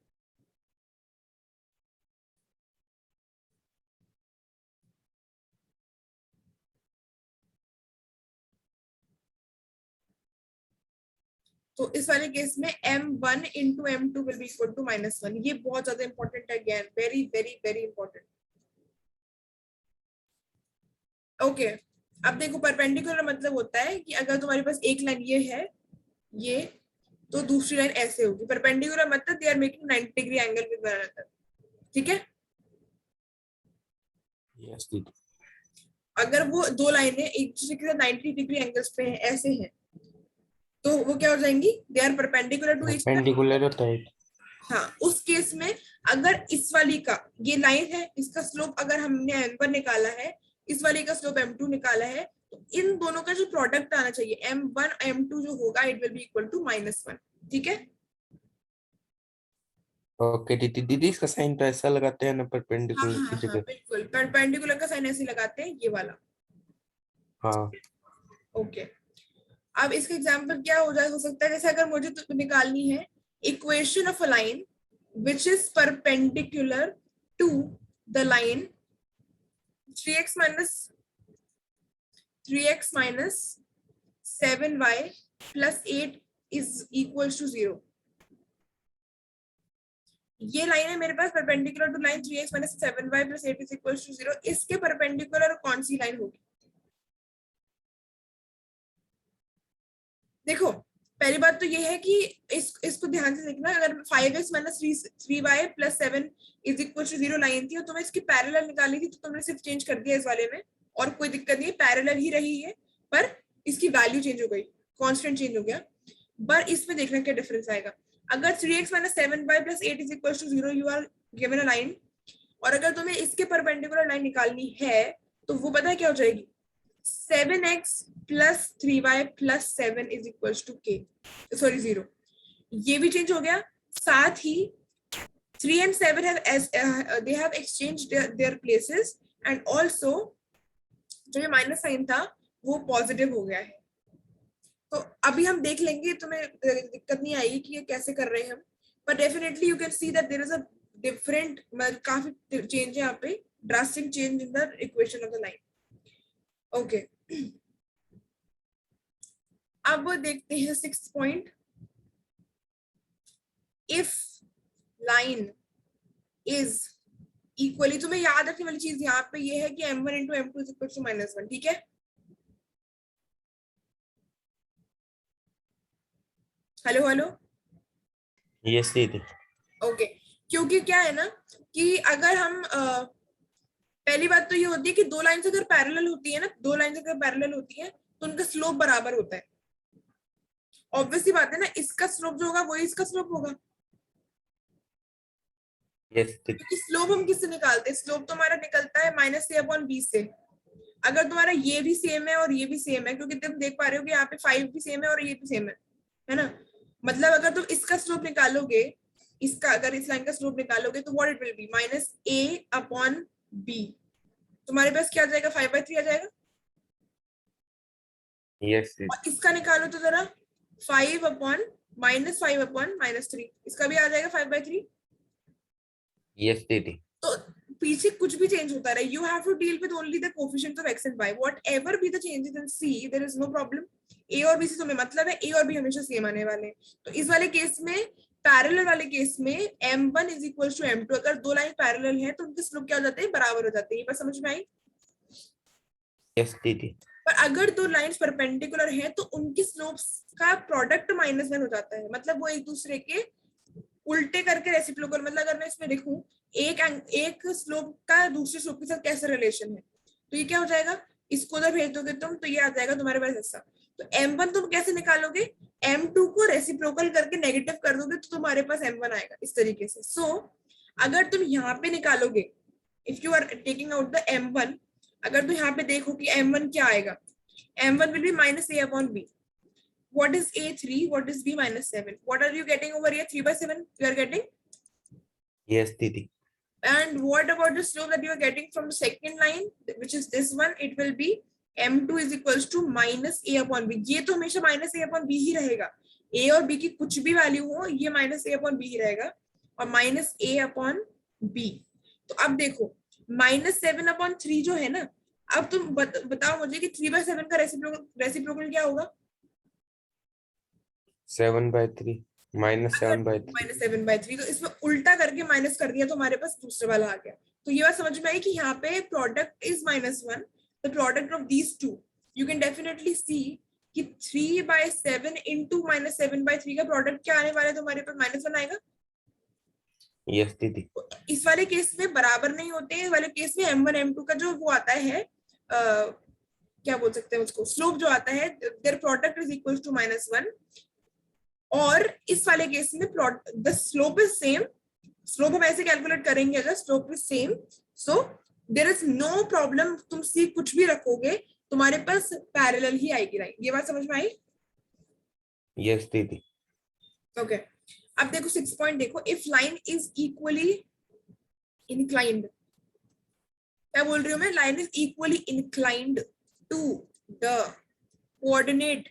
तो इस वाले केस में m1 into m2 will be equal to -1. ये बहुत ज्यादा इंपॉर्टेंट है, again very very very important. Okay, अब देखो परपेंडिकुलर मतलब होता है कि अगर तुम्हारे पास एक लाइन ये है, ये, तो दूसरी लाइन ऐसे होगी. परपेंडिकुलर मतलब they are making 90 degree angle with one another. ठीक है? यस दीदी. अगर वो दो लाइनें एक दूसरे के साथ 90 डिग्री एंगल्स पे हैं, ऐसे हैं, तो वो क्या हो जाएंगी? They are perpendicular to each other. Perpendicular होता है. हाँ, उस केस में अगर इस वाली का, ये लाइन है, इसका स्लोप अगर हमने m1 निकाला है, इस वाली का स्लोप m2 निकाला है, तो इन दोनों का जो प्रोडक्ट आना चाहिए m1 m2 जो होगा, it will be equal to -1. ठीक है? ओके दीदी. दीदी इसका साइन तो ऐसा लगाते हैं ना, हाँ परपेंडिकुलर हाँ की हाँ, जगह. बिल्कुल परपेंडिकुलर का साइन ऐसे लगाते हैं, ये वाला. हाँ. ओके, अब इसका एग्जांपल क्या हो सकता है? जैसे अगर मुझे तो निकालनी है equation of a line which is perpendicular to the line 3x minus 7y plus 8 is equals to 0. ये लाइन है मेरे पास perpendicular to line 3x minus 7y plus 8 is equals to 0. इसके परपेंडिकुलर कौन सी लाइन होगी? देखो, पहली बात तो ये है कि इसको ध्यान से देखना. अगर 5x minus 3y plus 7 is equal to 0 line थी और तुम्हें इसकी पैरेलल निकाली थी, तो तुमने सिर्फ चेंज कर दिया इस वाले में, और कोई दिक्कत नहीं है, पैरेलल ही रही है, पर इसकी वैल्यू चेंज हो गई, कांस्टेंट चेंज हो गया. पर इसमें देखना क्या डिफरेंस आएगा. अगर 3x minus 7y plus 8 is equal to 0 you are given a line, और अगर तुम्हें इसके परपेंडिकुलर लाइन निकालनी है, तो वो पता है क्या हो जाएगी? 7x plus 3y plus 7 is equals to k, sorry 0. ये भी चेंज हो गया. साथ ही 3 and 7 they have exchanged their places, and also जो ये माइनस साइन था वो पॉजिटिव हो गया है. तो अभी हम देख लेंगे, तुम्हें दिक्कत नहीं आएगी कि ये कैसे कर रहे हैं हम, पर definitely you can see that there is a different, काफी चेंज है यहाँ पे, drastic change in the equation of the line. Okay, अब देखते हैं 6th point. If line is equally, तुम्हें याद रखने वाली चीज यहाँ पे ये है कि m1 into m2 is equal to -1. ठीक है? Hello hello. यस दीदी. ओके, क्योंकि क्या है ना कि अगर हम पहली बात तो ये होती है कि दो लाइंस अगर पैरेलल होती है ना, दो लाइंस अगर पैरेलल होती है तो उनका स्लोप बराबर होता है. ऑब्वियसली बात है ना, इसका स्लोप जो होगा वही इसका स्लोप होगा. यस दीदी. क्योंकि स्लोप हम किससे निकालते हैं? स्लोप तो हमारा निकलता है -a/b से. अगर तुम्हारा ये भी सेम है और ये भी सेम है, क्योंकि तुम देख पा रहे हो कि यहाँ पे 5 भी सेम है और ये भी सेम है ना? मतलब अगर तुम इसका स्लोप निकालोगे, इसका अगर इस लाइन का स्लोप निकालोगे, तो what it will B? -a/b. तुम्हारे पास क्या आ जाएगा? 5/3 आ जाएगा. यस. और इसका निकालो तो जरा, 5/-3, इसका भी आ जाएगा 5/3. Yes, दीदी. तो पीछे कुछ भी चेंज होता रहे, you have to deal with only the coefficients of x and y, whatever be the changes in c there is no problem. A और बी से तुम्हें मतलब है, ए और बी हमेशा सेम आने वाले हैं. तो इस वाले केस में, पैरेलल वाले केस में m1 is equal to m2, अगर दो लाइन पैरेलल है तो उनके स्लोप क्या हो जाते हैं, बराबर हो जाते हैं. ये बात समझ में आई? Yes, दीदी. पर अगर दो लाइंस परपेंडिकुलर हैं तो उनकी स्लोप्स का प्रोडक्ट -1 हो जाता है, मतलब वो एक दूसरे के उल्टे करके रेसिप्रोकल. मतलब अगर मैं इसमें लिखूं एक स्लोप का दूसरे स्लोप के साथ कैसे रिलेशन है, तो ये क्या हो जाएगा, इसको उधर भेज दोगे तुम तो ये आ जाएगा तुम्हारे पास ऐसा. तो m1 तुम कैसे निकालोगे, m2 को रेसिप्रोकल करके नेगेटिव कर दोगे तो तुम्हारे पास m1 आएगा इस तरीके से. सो अगर तुम यहाँ पे निकालोगे, if you are taking out the m1, अगर तुम यहाँ पे देखो कि m1 क्या आएगा, m1 will be -a/b. What is a3? What is b -7? What are you getting over here? 3/7 you are getting. Yes, दीदी. And what about the slope that you are getting from the second line, which is this one? It will be m2 is equals to -a/b. ये तो हमेशा -a/b ही रहेगा. a और b की कुछ भी वैल्यू हो, ये -a/b ही रहेगा और -a/b. तो अब देखो -7/3 जो है ना, अब तुम बताओ मुझे कि 3/7 का रेसिप्रोकल क्या होगा? 7/3 -7/3. -7/3. तो इसमें उल्टा करके माइनस कर दिया तो हमारे पास दूसरे वाला आ गया. तो ये बात समझ में आई कि यहाँ पे product is -1, the product of these two. You can definitely see कि 3/7 इंटू -7/3 का प्रोडक्ट क्या आने वाला है, तुम्हारे पास -1 आएगा. Yes, दीदी. इस वाले केस में बराबर नहीं होते हैं. इस वाले केस में m1 m2 का जो वो आता है, क्या बोल सकते हैं उसको, स्लोप जो आता है, their product is equal to -1. और इस वाले केस में the slope is same. Slope हम ऐसे कैलकुलेट करेंगे, अगर slope is same, so there is no problem. तुम सी कुछ भी रखोगे तुम्हारे पास पैरेलल ही आएगी लाइन. ये बात समझ में आई? Yes, दीदी. ओके. अब देखो 6 पॉइंट देखो. If line is equally inclined, क्या बोल रही हूँ मैं, line is equally inclined to the coordinate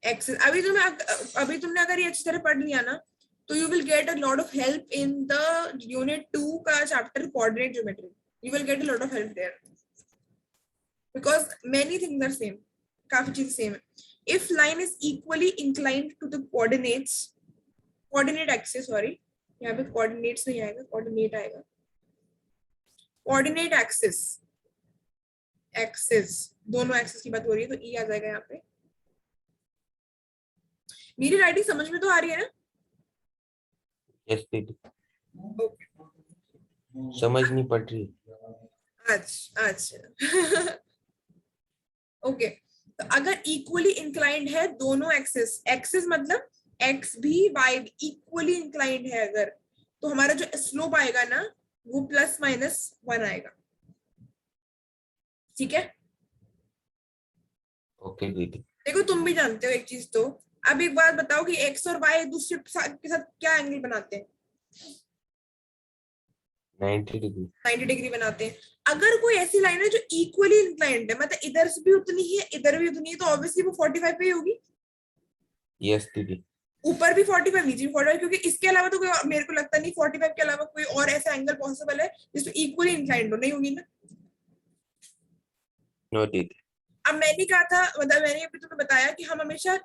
axis. अभी तुमने अगर ये अच्छी तरह पढ़ लिया ना, तो you will get a lot of help in the unit 2 का chapter coordinate geometry. You will get a lot of help there because many things are same. काफी चीजें सेम है. If line is equally inclined to the coordinate axis, sorry यहाँ पे कोऑर्डिनेट्स नहीं आएगा, कोऑर्डिनेट आएगा. कोऑर्डिनेट एक्सिस दोनों एक्सिस की बात हो रही है तो ई आ जाएगा यहाँ पे. मेरी राइटिंग समझ में तो आ रही है ना? Yes, दीदी. ओके. समझ नहीं पड़ रही. अच्छा. ओके. तो अगर इक्वली इंक्लाइंड है दोनों एक्सिस मतलब एक्स भी वाई भी इक्वली इंक्लाइंड है अगर, तो हमारा जो स्लोप आएगा ना वो +-1 आएगा. ठीक है? ओके दीदी. देखो तुम भी जानते हो एक चीज. तो अब एक बात बताओ कि एक्स और वाई एक दूसरे के साथ क्या एंगल बनाते हैं? 90 डिग्री. 90 डिग्री बनाते हैं. अगर कोई ऐसी लाइन है जो इक्वली इंक्लाइंड है, मतलब इधर से भी उतनी ही है इधर भी उतनी है, तो ऑब्वियसली वो 45 पे ही होगी. यस दीदी. ऊपर भी 45 नीचे भी 45, क्योंकि इसके अलावा तो कोई मेरे को लगता नहीं 45 के अलावा कोई और ऐसा एंगल पॉसिबल है जिसमें इक्वली इंक्लाइंड हो. नहीं होगी ना? नो दीदी. अब मैंने कहा था, मतलब मैंने अभी तुम्हें बताया कि हम हमेशा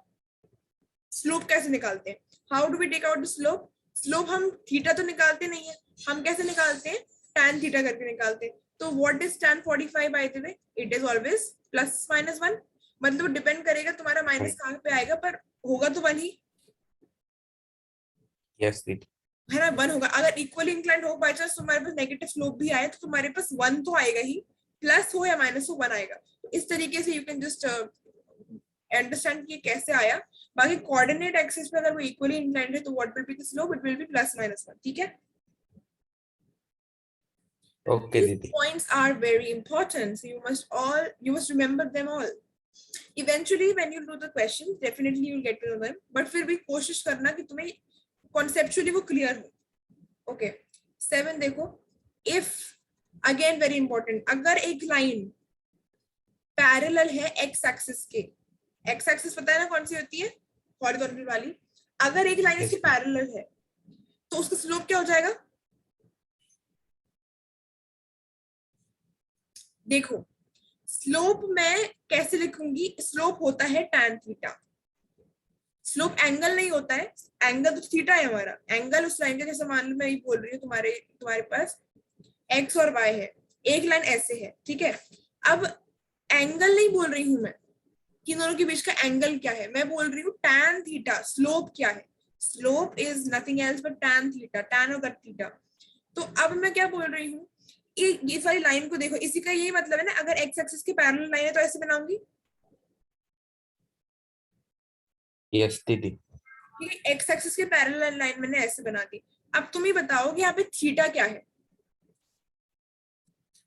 स्लोप कैसे निकालते हैं. How do we take out the slope? Slope हम थीटा तो निकालते नहीं है, हम कैसे निकालते हैं, tan थीटा करके निकालते हैं. तो what is tan 45 by the way? It is always +-1. मतलब डिपेंड करेगा तुम्हारा माइनस कहाँ पे आएगा, पर होगा तो 1 ही. यस दीदी. है ना, 1 होगा. अगर इक्वली इंक्लाइंड हो बाय चांस तुम्हारे पास नेगेटिव स्लोप भी आए तो तुम्हारे पास 1 तो आएगा ही, प्लस हो या माइनस हो 1 आएगा. तो इस तरीके से यू कैन जस्ट अंडरस्टैंड कि कैसे आया. बाकी कोऑर्डिनेट एक्सिस पे अगर वो इक्वली इंक्लाइंड है तो what will be the slope? It will B +-1. ठीक है? ओके These दीदी. points are very important, so you must remember them all. Eventually when you do the questions definitely you'll get to know them, but फिर भी कोशिश करना कि तुम्हें conceptually वो clear हो. Okay. 7 देखो. If, again very important, अगर एक लाइन पैरेलल है x एक्सिस के, x एक्सिस पता है ना कौन सी होती है? हॉरिजॉन्टल वाली. अगर एक लाइन इसके पैरेलल है तो उसका स्लोप क्या हो जाएगा? देखो स्लोप मैं कैसे लिखूंगी, स्लोप होता है tan थीटा, स्लोप एंगल नहीं होता है, एंगल तो थीटा है हमारा, एंगल उस लाइन का, जैसे मान लो मैं ये बोल रही हूँ तुम्हारे तुम्हारे पास एक्स और वाई है, एक लाइन ऐसे है, ठीक है। अब एंगल नहीं बोल रही हूं मैं कि इन दोनों के बीच का एंगल क्या है, मैं बोल रही हूँ tan थीटा, स्लोप क्या है, slope is nothing else but tan theta, tan होगा थीटा। तो अब मैं क्या बोल रही हूँ, ये सारी लाइन को देखो, इसी का यही मतलब है ना, अगर एक्स एक्सिस के पैरेलल लाइन है तो ऐसे बनाऊंगी, यस दीदी। ठीक है, एक्स एक्सिस के पैरेलल लाइन मैंने ऐसे बना दी। अब तुम ही बताओ कि यहाँ पे थीटा क्या है।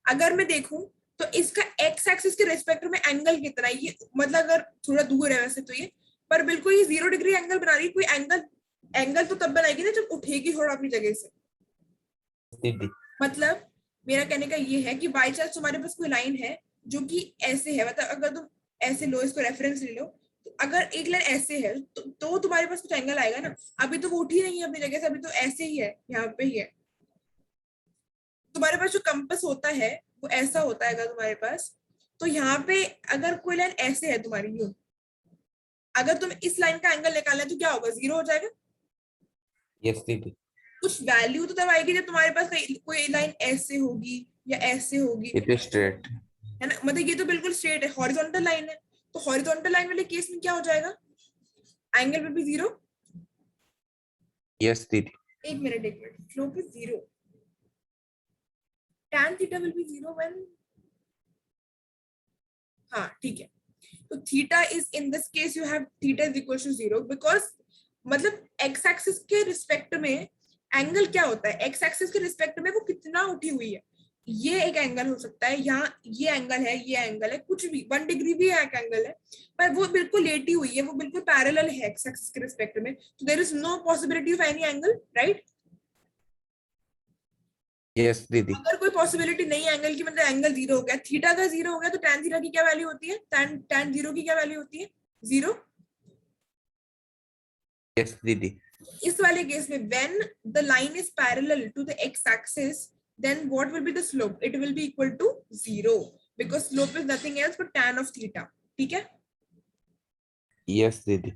अगर मैं देखूं तो इसका एक्स एक्सिस के रिस्पेक्ट में एंगल कितना है, ये मतलब अगर थोड़ा दूर है वैसे तो ये, पर बिल्कुल ये 0 डिग्री एंगल बना रही है, कोई एंगल, एंगल तो तब बनाएगी ना जब उठेगी थोड़ा अपनी जगह से। दीदी मतलब मेरा कहने का ये है कि बाई चांस तुम्हारे पास कोई लाइन है जो कि ऐसे है, मतलब अगर तुम ऐसे लो, इसको रेफरेंस ले लो, तो अगर एक लाइन ऐसे है तो तुम्हारे पास कुछ एंगल आएगा ना, अभी तो वो उठी नहीं है अपनी जगह से, अभी तो ऐसे ही है, यहाँ पे ही है। तुम्हारे पास जो कंपास होता है वो ऐसा होता है अगर तुम्हारे पास, तो यहाँ पे अगर कोई लाइन ऐसे है तुम्हारी यूं, अगर तुम इस लाइन का एंगल निकालना है तो क्या होगा, 0 हो जाएगा। यस दीदी। कुछ वैल्यू तो तब आएगी जब तुम्हारे पास कोई लाइन ऐसे होगी या ऐसे होगी, इट इज स्ट्रेट। है ना, मतलब ये तो बिल्कुल स्ट्रेट है, हॉरिजॉन्टल लाइन है, तो हॉरिजॉन्टल लाइन वाले केस में क्या हो जाएगा, एंगल विल बी 0। यस दीदी। एक minute, slope is 0, tan theta will be 0 when, हाँ ठीक है, तो theta is in this case you have theta is equal to 0 because, मतलब एक्स एक्सिस के रिस्पेक्ट में एंगल क्या होता है, एक्स एक्सिस के रिस्पेक्ट में वो कितना उठी हुई है, ये एक एंगल हो सकता है, यहाँ ये एंगल है, ये एंगल है, कुछ भी 1 डिग्री भी एक एंगल है, पर वो बिल्कुल लेटी हुई है, वो बिल्कुल पैरेलल है एक्स एक्सिस के रिस्पेक्ट में, तो there is no possibility of any angle, right. Yes दीदी। अगर कोई पॉसिबिलिटी नहीं है एंगल की, मतलब एंगल 0 हो गया, थीटा का 0 हो गया, तो tan थीटा की क्या वैल्यू होती है, tan 0 की क्या वैल्यू होती है, 0। यस दीदी। इस वाले केस में when the line is parallel to the x axis, then what will be the slope, it will be equal to 0 because slope is nothing else but tan of theta, ठीक है। यस दीदी।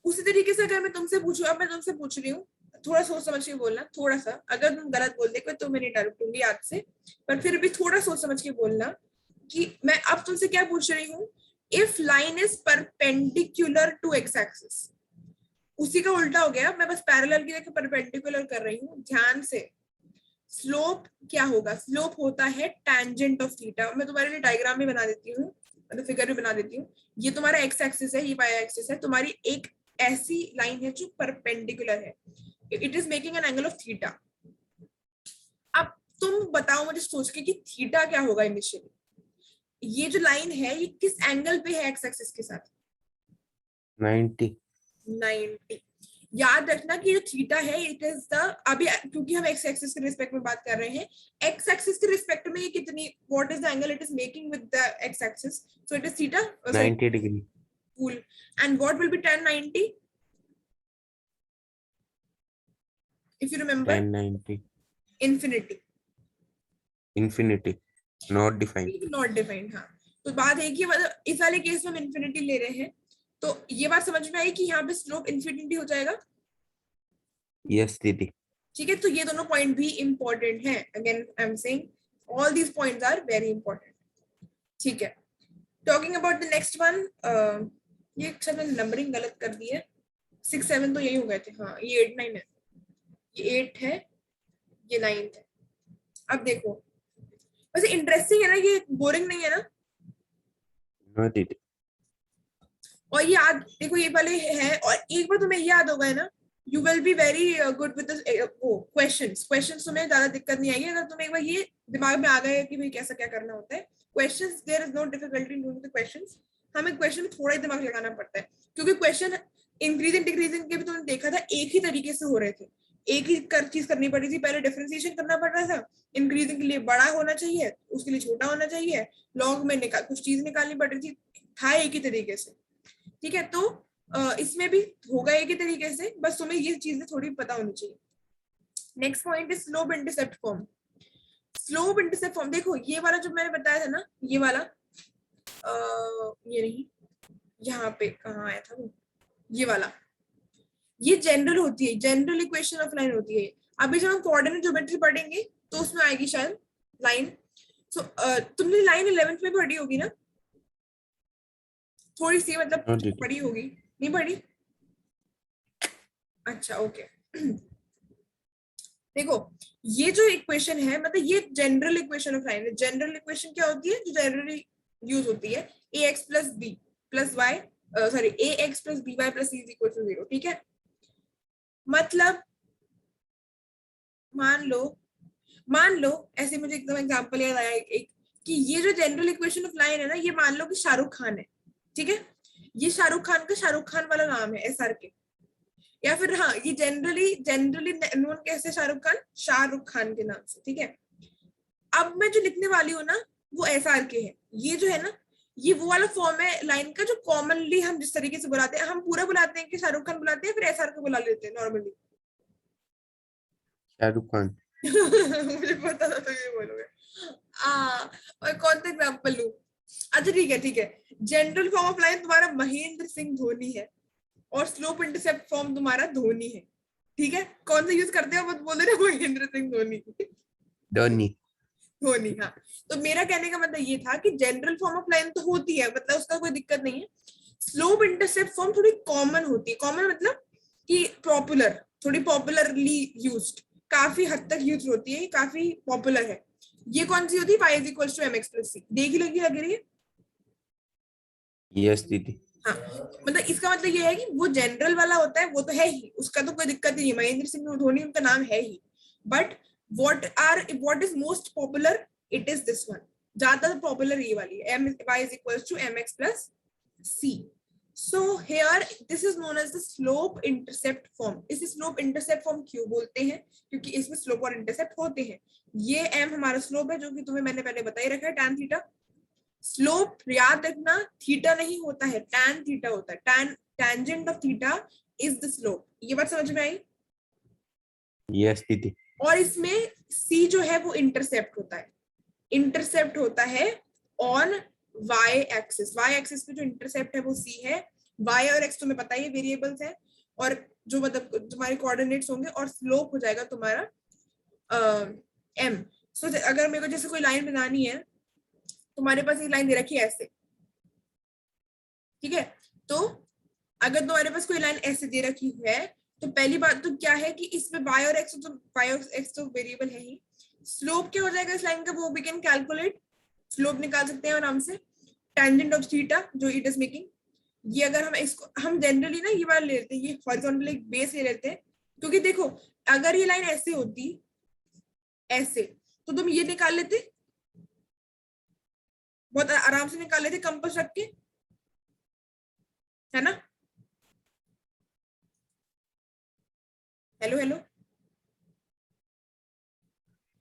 उसी तरीके से अगर मैं तुमसे पूछूं, अब मैं तुमसे पूछ रही हूँ, थोड़ा सोच समझ के बोलना, थोड़ा सा, अगर तुम गलत बोल दे तो मैं नहीं डालूंगी याद से, पर फिर भी थोड़ा सोच समझ के बोलना कि मैं अब तुमसे क्या पूछ रही हूँ, if line is perpendicular to x axis, उसी का उल्टा हो गया, मैं बस पैरेलल की जगह परपेंडिकुलर कर रही हूँ, ध्यान से। स्लोप क्या होगा, स्लोप होता है टैंजेंट ऑफ थीटा, मैं तुम्हारे लिए डायग्राम भी बना देती हूँ, मतलब फिगर भी बना देती हूँ। ये तुम्हारा एक्स एक्सिस है, ये वाई एक्सिस है, तुम्हारी एक ऐसी लाइन है जो परपेंडिकुलर है, it is making an angle of theta. अब तुम बताओ मुझे सोच के कि थीटा क्या होगा इनिशियली, ये जो लाइन है ये किस एंगल पे है एक्स एक्सिस के साथ, 90। 90। याद रखना कि जो थीटा है इट इज द, अभी क्योंकि हम एक्स एक्सिस के रिस्पेक्ट में बात कर रहे हैं, एक्स एक्सिस के रिस्पेक्ट में ये कितनी, what is the angle it is making with the x axis, so it is theta, 90 degree. Cool. And what will B tan 90 if you remember, 1090। infinity, infinity. Not defined. Not defined, हाँ। तो बात है कि मतलब इस वाले केस में हम इन्फिनिटी ले रहे हैं, तो ये बात समझ में आई कि यहाँ पे स्लोप इन्फिनिटी हो जाएगा, यस दीदी। ठीक है। तो ये दोनों पॉइंट भी इंपॉर्टेंट हैं, again I am saying all these points are very important, ठीक है। Talking about the next one, ये शायद मैंने नंबरिंग गलत कर दी है, 6 7 तो यही हो गए थे, हाँ ये 8 9 है, ये 8 है, ये 9 है। अब देखो, वैसे इंटरेस्टिंग है ना, ये बोरिंग नहीं है ना, नो दीदी। और ये याद देखो ये वाले है, और एक बार तुम्हें याद होगा है ना, you will be very good with वो क्वेश्चंस तुम्हें ज्यादा दिक्कत नहीं आएगी अगर तुम्हें एक बार ये दिमाग में आ गया कि भाई कैसा क्या करना होता है। Questions, there is no difficulty in doing the questions, हमें क्वेश्चन में थोड़ा ही दिमाग लगाना पड़ता है, क्योंकि क्वेश्चन इंक्रीजिंग डिक्रीजिंग के भी तुमने देखा था एक ही तरीके से हो रहे थे, एक ही चीज करनी पड़ी थी, पहले डिफरेंशिएशन करना पड़ रहा था, इंक्रीजिंग के लिए बड़ा होना चाहिए, उसके लिए छोटा होना चाहिए, लॉग में कुछ चीज निकालनी पड़ रही थी, था एक ही तरीके से, ठीक है। तो इसमें भी होगा एक ही तरीके से, बस तुम्हें ये चीजें थोड़ी पता होनी चाहिए। Next point is slope intercept form. Slope intercept form देखो, ये वाला जो मैंने बताया था ना, ये वाला ये नहीं, यहाँ पे कहाँ आया था वो, ये वाला, ये जनरल होती है, जनरल इक्वेशन ऑफ लाइन होती है। अभी जब हम कोऑर्डिनेट ज्योमेट्री पढ़ेंगे तो उसमें आएगी शायद लाइन। सो तुमने लाइन 11th में पढ़ी होगी ना, थोड़ी सी, मतलब हाँ दीदी। पढ़ी होगी, नहीं पढ़ी? अच्छा ओके। देखो, ये जो इक्वेशन है, मतलब ये जनरल इक्वेशन ऑफ लाइन है। जनरल इक्वेशन क्या होती है जो जनरली यूज होती है? A x plus b plus y, sorry, a x plus b y plus c is equal to 0, ठीक है? मतलब मान लो ऐसे, मुझे एकदम एग्जांपल याद आया एक, कि ये जो जनरल इक्वेशन ऑफ लाइन है ना, ये मान लो कि शाहरुख खान है, ठीक है? ये शाहरुख खान का शाहरुख खान वाला नाम है, एसआर के, या फिर हाँ, ये जनरली नोन कैसे, शाहरुख खान के नाम से, ठीक है? अब मैं जो लिखने वाली हूँ ना, वो एसआर के है। ये जो है ना, ये वो वाला फॉर्म है लाइन का जो कॉमनली हम जिस तरीके से बुलाते हैं, हम पूरा बुलाते हैं कि शाहरुख खान बुलाते हैं, फिर एसआर के बुला लेते हैं नॉर्मली। शाहरुख खान। मुझे पता था तो ये बोलोगे। और कौन सा एग्जांपल लूं? अच्छा ठीक है, जनरल फॉर्म ऑफ लाइन तुम्हारा महेंद्र सिंह धोनी है, और स्लोप इंटरसेप्ट फॉर्म तुम्हारा धोनी है, ठीक है? कौन सा यूज करते हो, मत बोल रहे महेंद्र सिंह धोनी। धोनी। धोनी, हाँ। तो मेरा कहने का मतलब ये था कि जनरल फॉर्म ऑफ लाइन तो होती है, मतलब उसका कोई दिक्कत नहीं है। स्लोप इंटरसेप्ट फॉर्म थोड़ी कॉमन होती है। कॉमन मतलब कि पॉपुलर, थोड़ी पॉपुलरली यूज्ड, काफी हद तक यूज होती है, काफी पॉपुलर है। ये कौन सी होती है? y is equal to mx plus c. देखी लग रही है? यस दीदी। हाँ, मतलब इसका मतलब ये है कि वो जनरल वाला होता है, वो तो है ही, उसका तो कोई दिक्कत नहीं है, महेंद्र सिंह धोनी उनका नाम है ही। But what is most popular, it is this one। ज्यादा पॉपुलर ये वाली है, y is equals to mx plus c। So here this is known as the slope intercept form। इसे slope intercept form क्यों बोलते हैं? क्योंकि इसमें slope और intercept होते हैं। ये m हमारा slope है, जो कि तुम्हें मैंने पहले बता ही रखा है, tan थीटा। स्लोप याद रखना, थीटा नहीं होता है, tan थीटा होता है। tangent of theta is the slope। ये बात समझ में आई? यस दीदी। और और इसमें c जो है वो इंटरसेप्ट होता है, इंटरसेप्ट होता है ऑन y एक्सिस पे जो इंटरसेप्ट है वो c है। y और x तुम्हें पता ही है वेरिएबल्स है, और जो मतलब तुम्हारे कोऑर्डिनेट्स होंगे, और स्लोप हो जाएगा तुम्हारा m। सो अगर मेरे को जैसे कोई लाइन बनानी है, तुम्हारे पास ये लाइन दे रखी है ऐसे, ठीक है? तो अगर तुम्हारे पास कोई लाइन ऐसे दे रखी है, तो पहली बात तो क्या है कि इसमें y और x तो वेरिएबल है ही। स्लोप क्या हो जाएगा इस लाइन का, वो वी कैन कैलकुलेट, स्लोप निकाल सकते हैं आराम से। टेंजेंट ऑफ थीटा जो इट इज मेकिंग, ये अगर हम जनरली ना ये वाला ले लेते हैं, ये हॉरिजॉन्टल एक बेस ले लेते हैं, क्योंकि देखो अगर ये लाइन ऐसे होती, ऐसे, तो तुम ये निकाल लेते, बहुत आराम से निकाल लेते कंपास रख के, है ना? हेलो।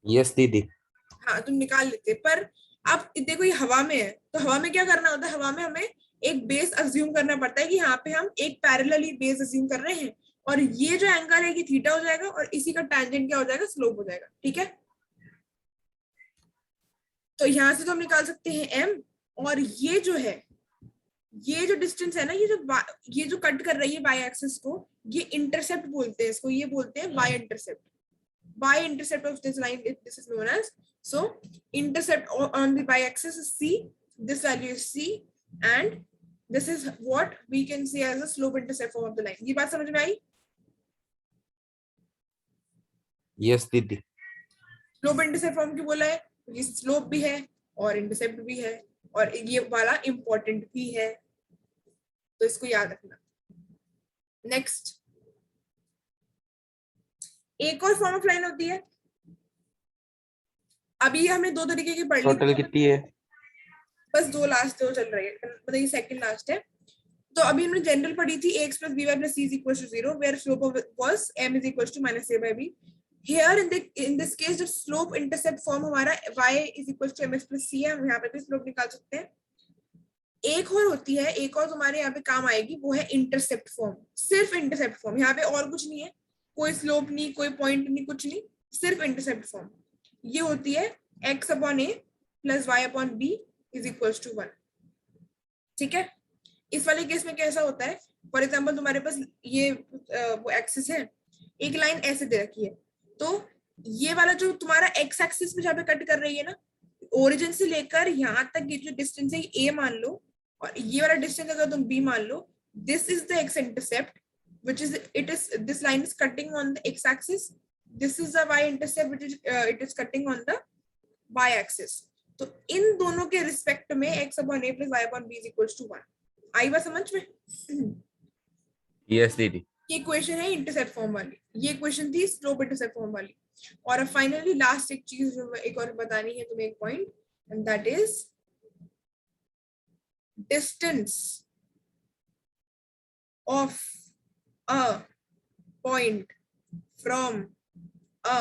यस दीदी। हाँ, तुम निकाल लेते, पर अब देखो ये हवा में है, तो हवा में क्या करना होता है? हवा में हमें एक बेस अज्यूम करना पड़ता है कि यहाँ पे हम एक पैरेलली बेस अज्यूम कर रहे हैं, और ये जो एंगल है कि थीटा हो जाएगा, और इसी का टेंजेंट क्या हो जाएगा? स्लोप हो जाएगा, ठीक है? तो यहाँ से तो हम निकाल सकते हैं m, और ये जो है, ये जो डिस्टेंस है ना, ये जो कट कर रही है y एक्सिस को, ये इंटरसेप्ट बोलते हैं इसको, ये बोलते हैं y intercept. y intercept of this line, this is known as, so intercept on the y axis is c, this value is c, and this is what we can see as a slope intercept form of the line। ये बात समझ में आई? यस दीदी। स्लोप इंटरसेप्ट फॉर्म क्यों बोला है? ये स्लोप भी है और इंटरसेप्ट भी है, और ये वाला इंपॉर्टेंट भी है, तो इसको याद रखना। नेक्स्ट, एक और फॉर्म ऑफ लाइन होती है। अभी हमने दो तरीके की पढ़ ली, टोटल कितनी है? बस दो लास्ट दो चल रही है, मतलब ये सेकंड लास्ट है। तो अभी हमने जनरल पढ़ी थी ax plus by plus c is equal to 0, where slope of was m is equal to minus a by b। Here in this case जब slope intercept form हमारा y is equal to mx plus c है, हम यहाँ पे भी slope निकाल सकते हैं। एक और होती है, एक और तुम्हारे यहाँ पे काम आएगी, वो है इंटरसेप्ट फॉर्म। सिर्फ इंटरसेप्ट फॉर्म, यहाँ पे और कुछ नहीं है, कोई स्लोप नहीं, कोई पॉइंट नहीं, कुछ नहीं, सिर्फ इंटरसेप्ट फॉर्म। ये होती है x upon a plus y upon b is equals to 1। ठीक है, इस वाले केस में कैसा होता है, फॉर एग्जाम्पल तुम्हारे पास ये वो एक्सिस है, एक लाइन ऐसे दे रखी है, तो ये वाला जो तुम्हारा एक्स एक्सिस में जहाँ पे कट कर रही है ना, ओरिजिन से लेकर यहाँ तक ये जो डिस्टेंस है ए मान लो, और ये वाला डिस्टेंस अगर तुम बी मान लो, this is the x intercept which is it is this line is cutting on the x axis, this is the y intercept which is it is cutting on the y axis। तो इन दोनों के रिस्पेक्ट में x upon a plus y upon b is equals to 1। आई बात समझ में? यस दीदी। ये इक्वेशन है इंटरसेप्ट फॉर्म वाली, ये इक्वेशन थी स्लोप इंटरसेप्ट फॉर्म वाली। और अब फाइनली लास्ट एक चीज जो एक और बतानी है तुम्हें, एक point, and that is distance of a point from a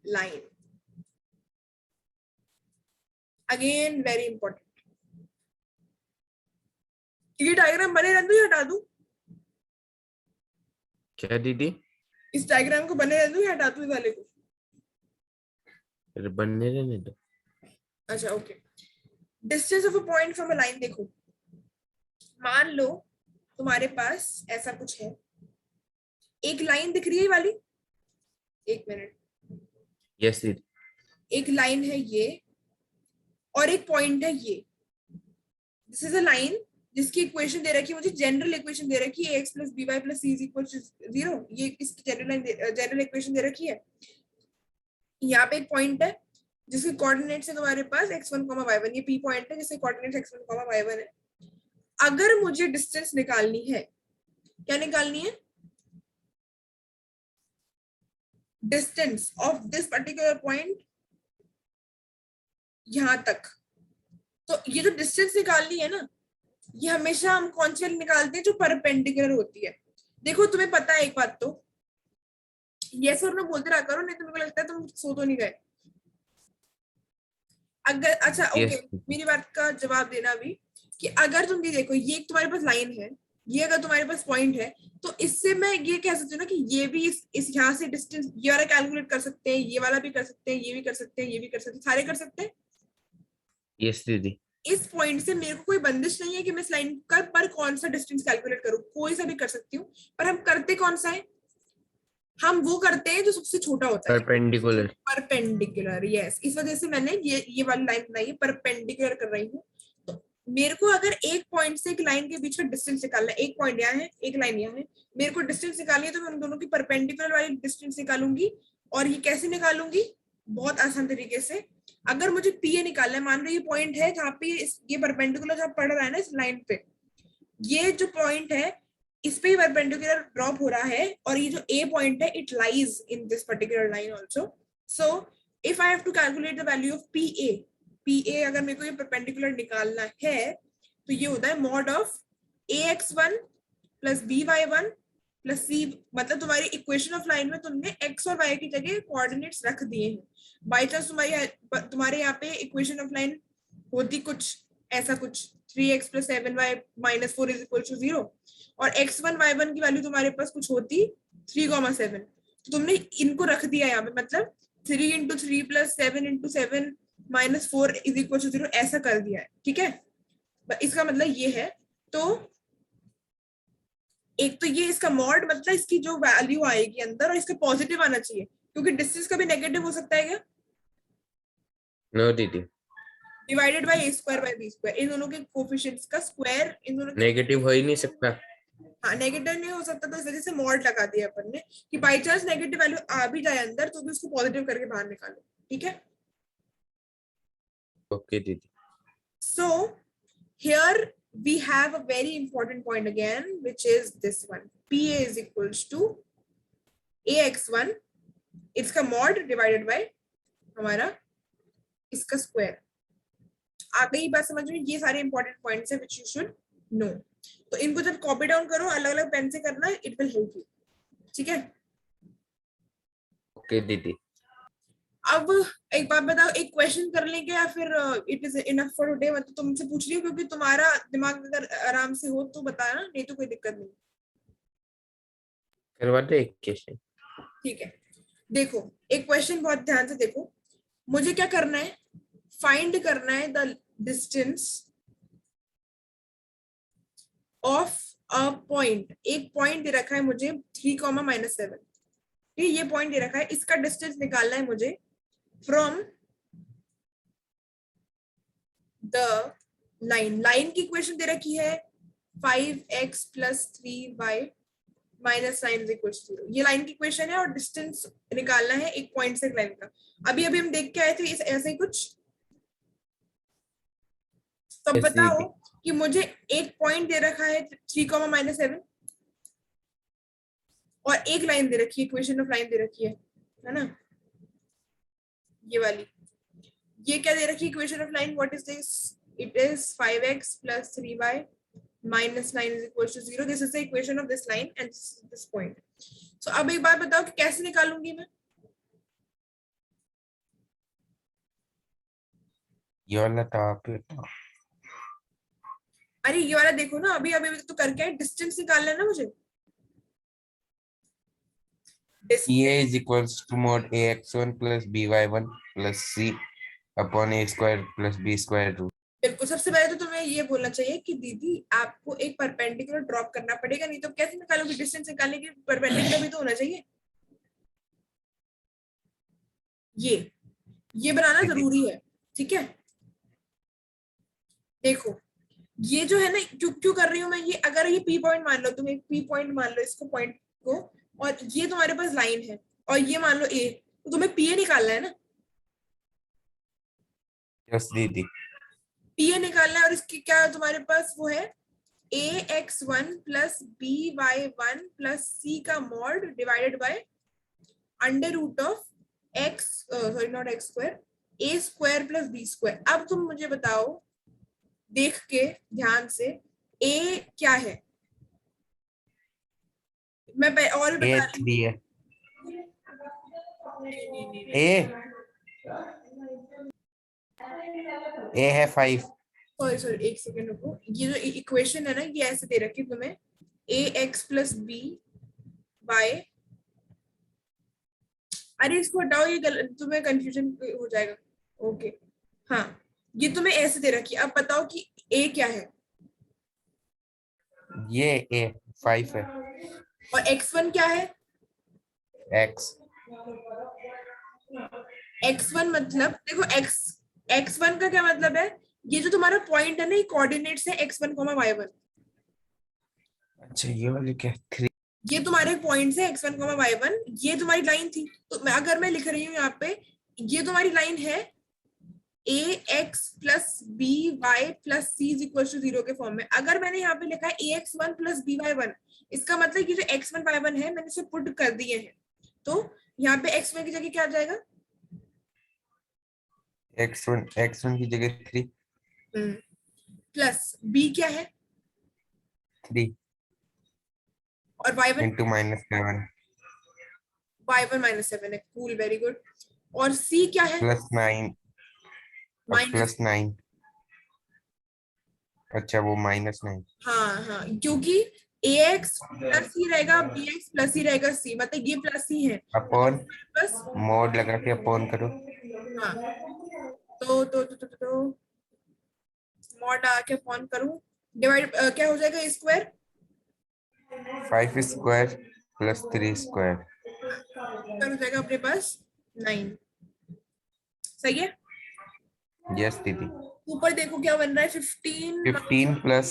line। Again very important। ये डायग्राम बने रहने दो या हटा दूं? क्या दीदी? इस डायग्राम को बने रहने दो या हटा दूं इस वाले को? बनने रहने दो। अच्छा okay. Distance of a point from a line, देखो मान लो तुम्हारे पास ऐसा कुछ है, एक लाइन दिख रही है वाली, एक मिनट, यस दीदी। एक लाइन है ये और एक पॉइंट है ये। दिस इज अ लाइन जिसकी इक्वेशन दे रखी है मुझे, जनरल इक्वेशन दे रखी है ax plus b y plus c is equal to 0। ये इसकी जनरल इक्वेशन दे रखी है। यहाँ पे एक पॉइंट है जिसके कोऑर्डिनेट्स है तुम्हारे पास x1, y1, ये p पॉइंट है जिसके कोऑर्डिनेट्स x1, y1 है। अगर मुझे डिस्टेंस निकालनी है, क्या निकालनी है? Distance of this particular point यहां तक। तो ये जो डिस्टेंस निकालनी है ना, ये हमेशा हम कौन सी वाली निकालते हैं? जो परपेंडिकुलर होती है। देखो तुम्हें पता है एक बात, तो यस और नो बोलते रहा करो, नहीं तो मेरे को लगता है तुम सो तो नहीं गए। अगर अच्छा ओके, मेरी बात का जवाब देना अभी, कि अगर तुम ये देखो, ये तुम्हारे पास लाइन है, ये अगर तुम्हारे पास पॉइंट है, तो इससे मैं ये कह सकती हूँ ना कि ये भी इस यहाँ से डिस्टेंस ये वाला कैलकुलेट कर सकते हैं, ये वाला भी कर सकते हैं, ये भी कर सकते हैं, ये भी कर सकते हैं, सारे कर सकते हैं। यस दीदी। इस पॉइंट से मेरे को कोई बंदिश नहीं है कि मैं इस लाइन का पर कौन सा डिस्टेंस कैलकुलेट करूं, कोई सा भी कर सकती हूँ। पर हम करते कौन सा है? हम वो करते हैं जो सबसे छोटा होता है, परपेंडिकुलर। परपेंडिकुलर। यस, इस वजह से मैंने ये वाली लाइन बनाई है, परपेंडिकुलर कर रही हूँ। तो मेरे को अगर एक पॉइंट से एक लाइन के बीच में डिस्टेंस निकालना है, एक पॉइंट यहाँ है, एक लाइन यहाँ है, मेरे को डिस्टेंस निकालनी है, तो मैं उन दोनों की परपेंडिकुलर वाली डिस्टेंस निकालूंगी। और ये कैसे निकालूंगी? बहुत आसान तरीके से। अगर मुझे पी ए निकालना है, मान लो ये पॉइंट है जहाँ पे ये परपेंडिकुलर जहाँ पड़ रहा है ना इस लाइन पे, ये जो पॉइंट है इस पे परपेंडिकुलर ड्रॉप हो रहा है, और ये जो ए पॉइंट है it lies in this particular line also. So if I have to calculate the value of P A अगर मेरे को ये परपेंडिकुलर निकालना है, तो ये होता है mod of ax1 plus by1 plus c. मतलब तुम्हारी इक्वेशन ऑफ लाइन में तुमने x और y की जगह कोऑर्डिनेट्स रख दिए हैं। बाई चांस तुम्हारे यहाँ पे इक्वेशन ऑफ लाइन होती कुछ ऐसा कुछ 3x plus 7y minus 4 is equal to 0, और x1 y1 की वैल्यू तुम्हारे पास कुछ होती 3,7, तो तुमने इनको रख दिया यहाँ पे, मतलब 3 into 3 plus 7 into 7 minus 4 is equal to 0 ऐसा कर दिया है। ठीक है, इसका मतलब ये है। तो एक तो ये इसका मॉड, मतलब इसकी जो वैल्यू आएगी अंदर, और इसका पॉजिटिव आना चाहिए, क्योंकि डिस्टेंस का भी नेगेटिव हो सकता है क्या? नो दीदी। Divided by a square by b square, इन दोनों के कोफिशिएंट्स का स्क्वायर, इन दोनों नेगेटिव हो ही नहीं सकता। हाँ नेगेटिव नहीं हो सकता, तो इस वजह से मॉड लगा दिया अपन ने कि बाई चांस नेगेटिव वैल्यू आ भी जाए अंदर, तो भी उसको पॉजिटिव करके बाहर निकालो। ठीक है, ओके दीदी। so here we have a very important point again, which is this one, pa is equals to ax1 इसका मॉड डिवाइडेड बाय हमारा इसका स्क्वायर। आ गई बात समझ में? ये सारे इंपॉर्टेंट पॉइंट्स है विच यू शुड नो। तो इनको जब कॉपी डाउन करो अलग अलग पेन से करना, इट विल हेल्प यू। ठीक है, ओके दीदी। अब एक बात बताओ, एक क्वेश्चन कर लेंगे या फिर it is enough for today? मतलब तुमसे पूछ रही हूँ क्योंकि तुम्हारा दिमाग अगर आराम से हो तो बताना, नहीं तो कोई दिक्कत नहीं। करवा दे एक क्वेश्चन। ठीक है, देखो एक क्वेश्चन बहुत ध्यान से देखो। मुझे क्या करना है, फाइंड करना है the distance of a point. एक पॉइंट दे रखा है मुझे 3, -7, ये पॉइंट दे रखा है, इसका डिस्टेंस निकालना है मुझे फ्रॉम द लाइन। लाइन की इक्वेशन दे रखी है 5x + 3y - 9 = 0। ये लाइन की इक्वेशन है और डिस्टेंस निकालना है एक पॉइंट से लाइन का। अभी अभी हम देख के आए थे ऐसा ही कुछ। तो अब Yes, बताओ दीदी. कि मुझे एक पॉइंट दे रखा है 3, -7 और एक लाइन दे रखी है, इक्वेशन ऑफ लाइन दे रखी है ना, ये वाली। ये क्या दे रखी है equation of line, what is this, it is 5x + 3y - 9 = 0। This is the equation of this line and this point. So अब एक बात बताओ कि कैसे निकालूंगी मैं। ये वाला टॉप है. अरे ये वाला देखो ना, अभी अभी तो करके आए, डिस्टेंस निकालना है ना मुझे। A is equals to mod ax1 plus by1 plus c upon a square plus b square root. बिल्कुल, सबसे पहले तो तुम्हें ये बोलना चाहिए कि दीदी आपको एक परपेंडिकुलर ड्रॉप करना पड़ेगा, नहीं तो कैसे निकालोगे डिस्टेंस। निकालने के परपेंडिकुलर भी तो होना चाहिए। ये बनाना जरूरी है, ठीक है। देखो ये जो है ना, क्यों क्यों कर रही हूँ मैं ये, अगर ये पी पॉइंट मान लो, तुम एक पी पॉइंट मान लो इसको, पॉइंट को, और ये तुम्हारे पास लाइन है और ये मान लो ए, तो तुम्हें पी ए निकालना है ना। Yes, दीदी. पी ए निकालना है और इसकी क्या तुम्हारे पास वो है, ax1 + by1 + c का mod divided by √x, sorry not x square, a² + b²। अब तुम मुझे बताओ देख के ध्यान से, a क्या है, मैं और बता रही हूँ। A3 है. नहीं, A A है 5. सॉरी सॉरी, एक सेकेंड रुको। ये जो इक्वेशन है ना, ये ऐसे दे रखी है तुम्हें, ax + by, अरे इसको हटाओ, ये तुम्हें कंफ्यूजन हो जाएगा। ओके, हाँ, ये तुम्हें ऐसे दे रखी है। अब बताओ कि a क्या है ये A5 है. और x1 क्या है। X x1 मतलब देखो, x1 का क्या मतलब है, ये जो तुम्हारा पॉइंट है ना, ये कोऑर्डिनेट्स है x1, y1। अच्छा ये वाली क्या 3. ये तुम्हारे पॉइंट्स है x1, y1। ये तुम्हारी लाइन थी, तो अगर मैं लिख रही हूँ यहाँ पे, ये तुम्हारी लाइन है ax + by + c = 0 के फॉर्म में। अगर मैंने यहाँ पे लिखा है ax1 + by1, इसका मतलब ये जो x1 y1 है मैंने इसे पुट कर दिए हैं, तो यहाँ पे x1 की जगह क्या आ जाएगा, x1 की जगह 3 प्लस b क्या है 3 और y1 into -7 -7 है। Cool, very good. और c क्या है plus 9 और माइनस। plus 9. अच्छा वो -9. हाँ हाँ, क्योंकि ax + c रहेगा, bx + c रहेगा, c मतलब ये प्लस ही है, अपॉन बस। मोड लगा के अपॉन करो. हाँ, तो मॉड आके फोन करूं, डिवाइड क्या हो जाएगा, स्क्वायर 5 स्क्वायर plus 3 स्क्वायर. हो जाएगा अपने पास 9। सही है। यस दीदी. ऊपर देखो क्या बन रहा है, 15 15 plus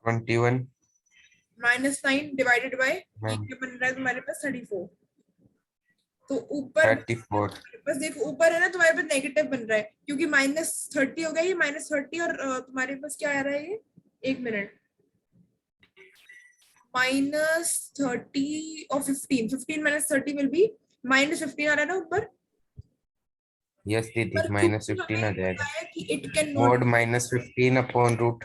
21 -9 डिवाइडेड बाय, ये क्या बन रहा है तुम्हारे पास 34। तो ऊपर 34. बस देखो, ऊपर है ना तुम्हारे पास नेगेटिव बन रहा है, क्योंकि -30 हो गया, ये -30 और तुम्हारे पास क्या आ रहा है, ये एक मिनट, -30 और 15 -30 विल बी -15 आ रहा है ना ऊपर। यस दीदी पर क्योंकि -15 आ हमें जाएगा. बताया कि it can not, mod -15 upon root,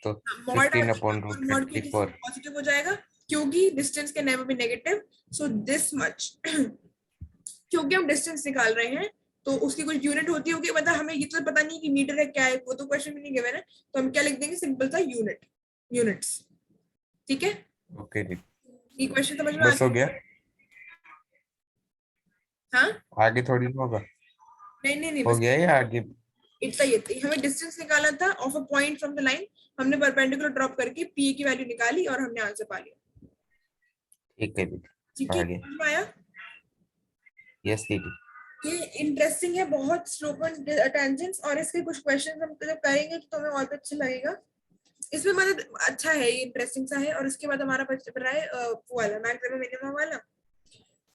तो मॉड आ 15 जाएगा अपॉन और रूट मॉड की 34. पॉजिटिव हो जाएगा, क्योंकि distance can never be negative, so this much. क्योंकि हम डिस्टेंस निकाल रहे हैं तो उसकी कुछ यूनिट होती होगी, मतलब हमें ये तो पता नहीं कि मीटर है क्या है, वो तो क्वेश्चन में नहीं गिवन है, तो हम क्या लिख देंगे, सिंपल सा यूनिट, यूनिट्स। ठीक है, ओके दीदी. ये क्वेश्चन समझ में आ बस हो गया। गया. हाँ आगे थोड़ी ना होगा, नहीं नहीं नहीं, हो बस गया या आगे? इतना ही इतना ही। हमें डिस्टेंस निकाला था of a point from the line, हमने परपेंडिकुलर ड्रॉप करके पी की वैल्यू निकाली और हमने आंसर पा लिया। ठीक है दीदी, ठीक है, आगे। समझ में आया? यस दीदी। ये इंटरेस्टिंग है बहुत, स्लोप एंड टेंजेंट्स, और इसके कुछ क्वेश्चन हम जब करेंगे तो तुम्हें और भी अच्छा लगेगा। इसमें मतलब अच्छा है, ये इंटरेस्टिंग सा है। और उसके बाद हमारा बच रहा है वो वाला मैक्सिमम मिनिमम वाला।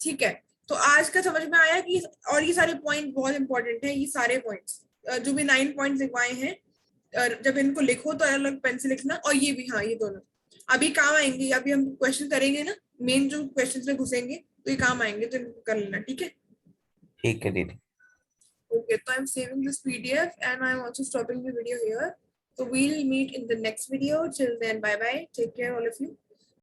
ठीक है, तो आज का समझ में आया कि, और ये सारे पॉइंट बहुत इंपॉर्टेंट है, ये सारे पॉइंट्स जो भी 9 पॉइंट्स लिखवाए हैं, जब इनको लिखो तो अलग पेन से लिखना, और ये भी, हाँ ये दोनों अभी काम आएंगे। अभी हम क्वेश्चन करेंगे ना, मेन जो क्वेश्चन में घुसेंगे तो ये काम आएंगे, तो इनको कर लेना, ठीक है? ठीक है दीदी। Okay, so I'm saving this PDF and I'm also stopping the video here. So we'll meet in the next video. Till then, bye bye. Take care, all of you.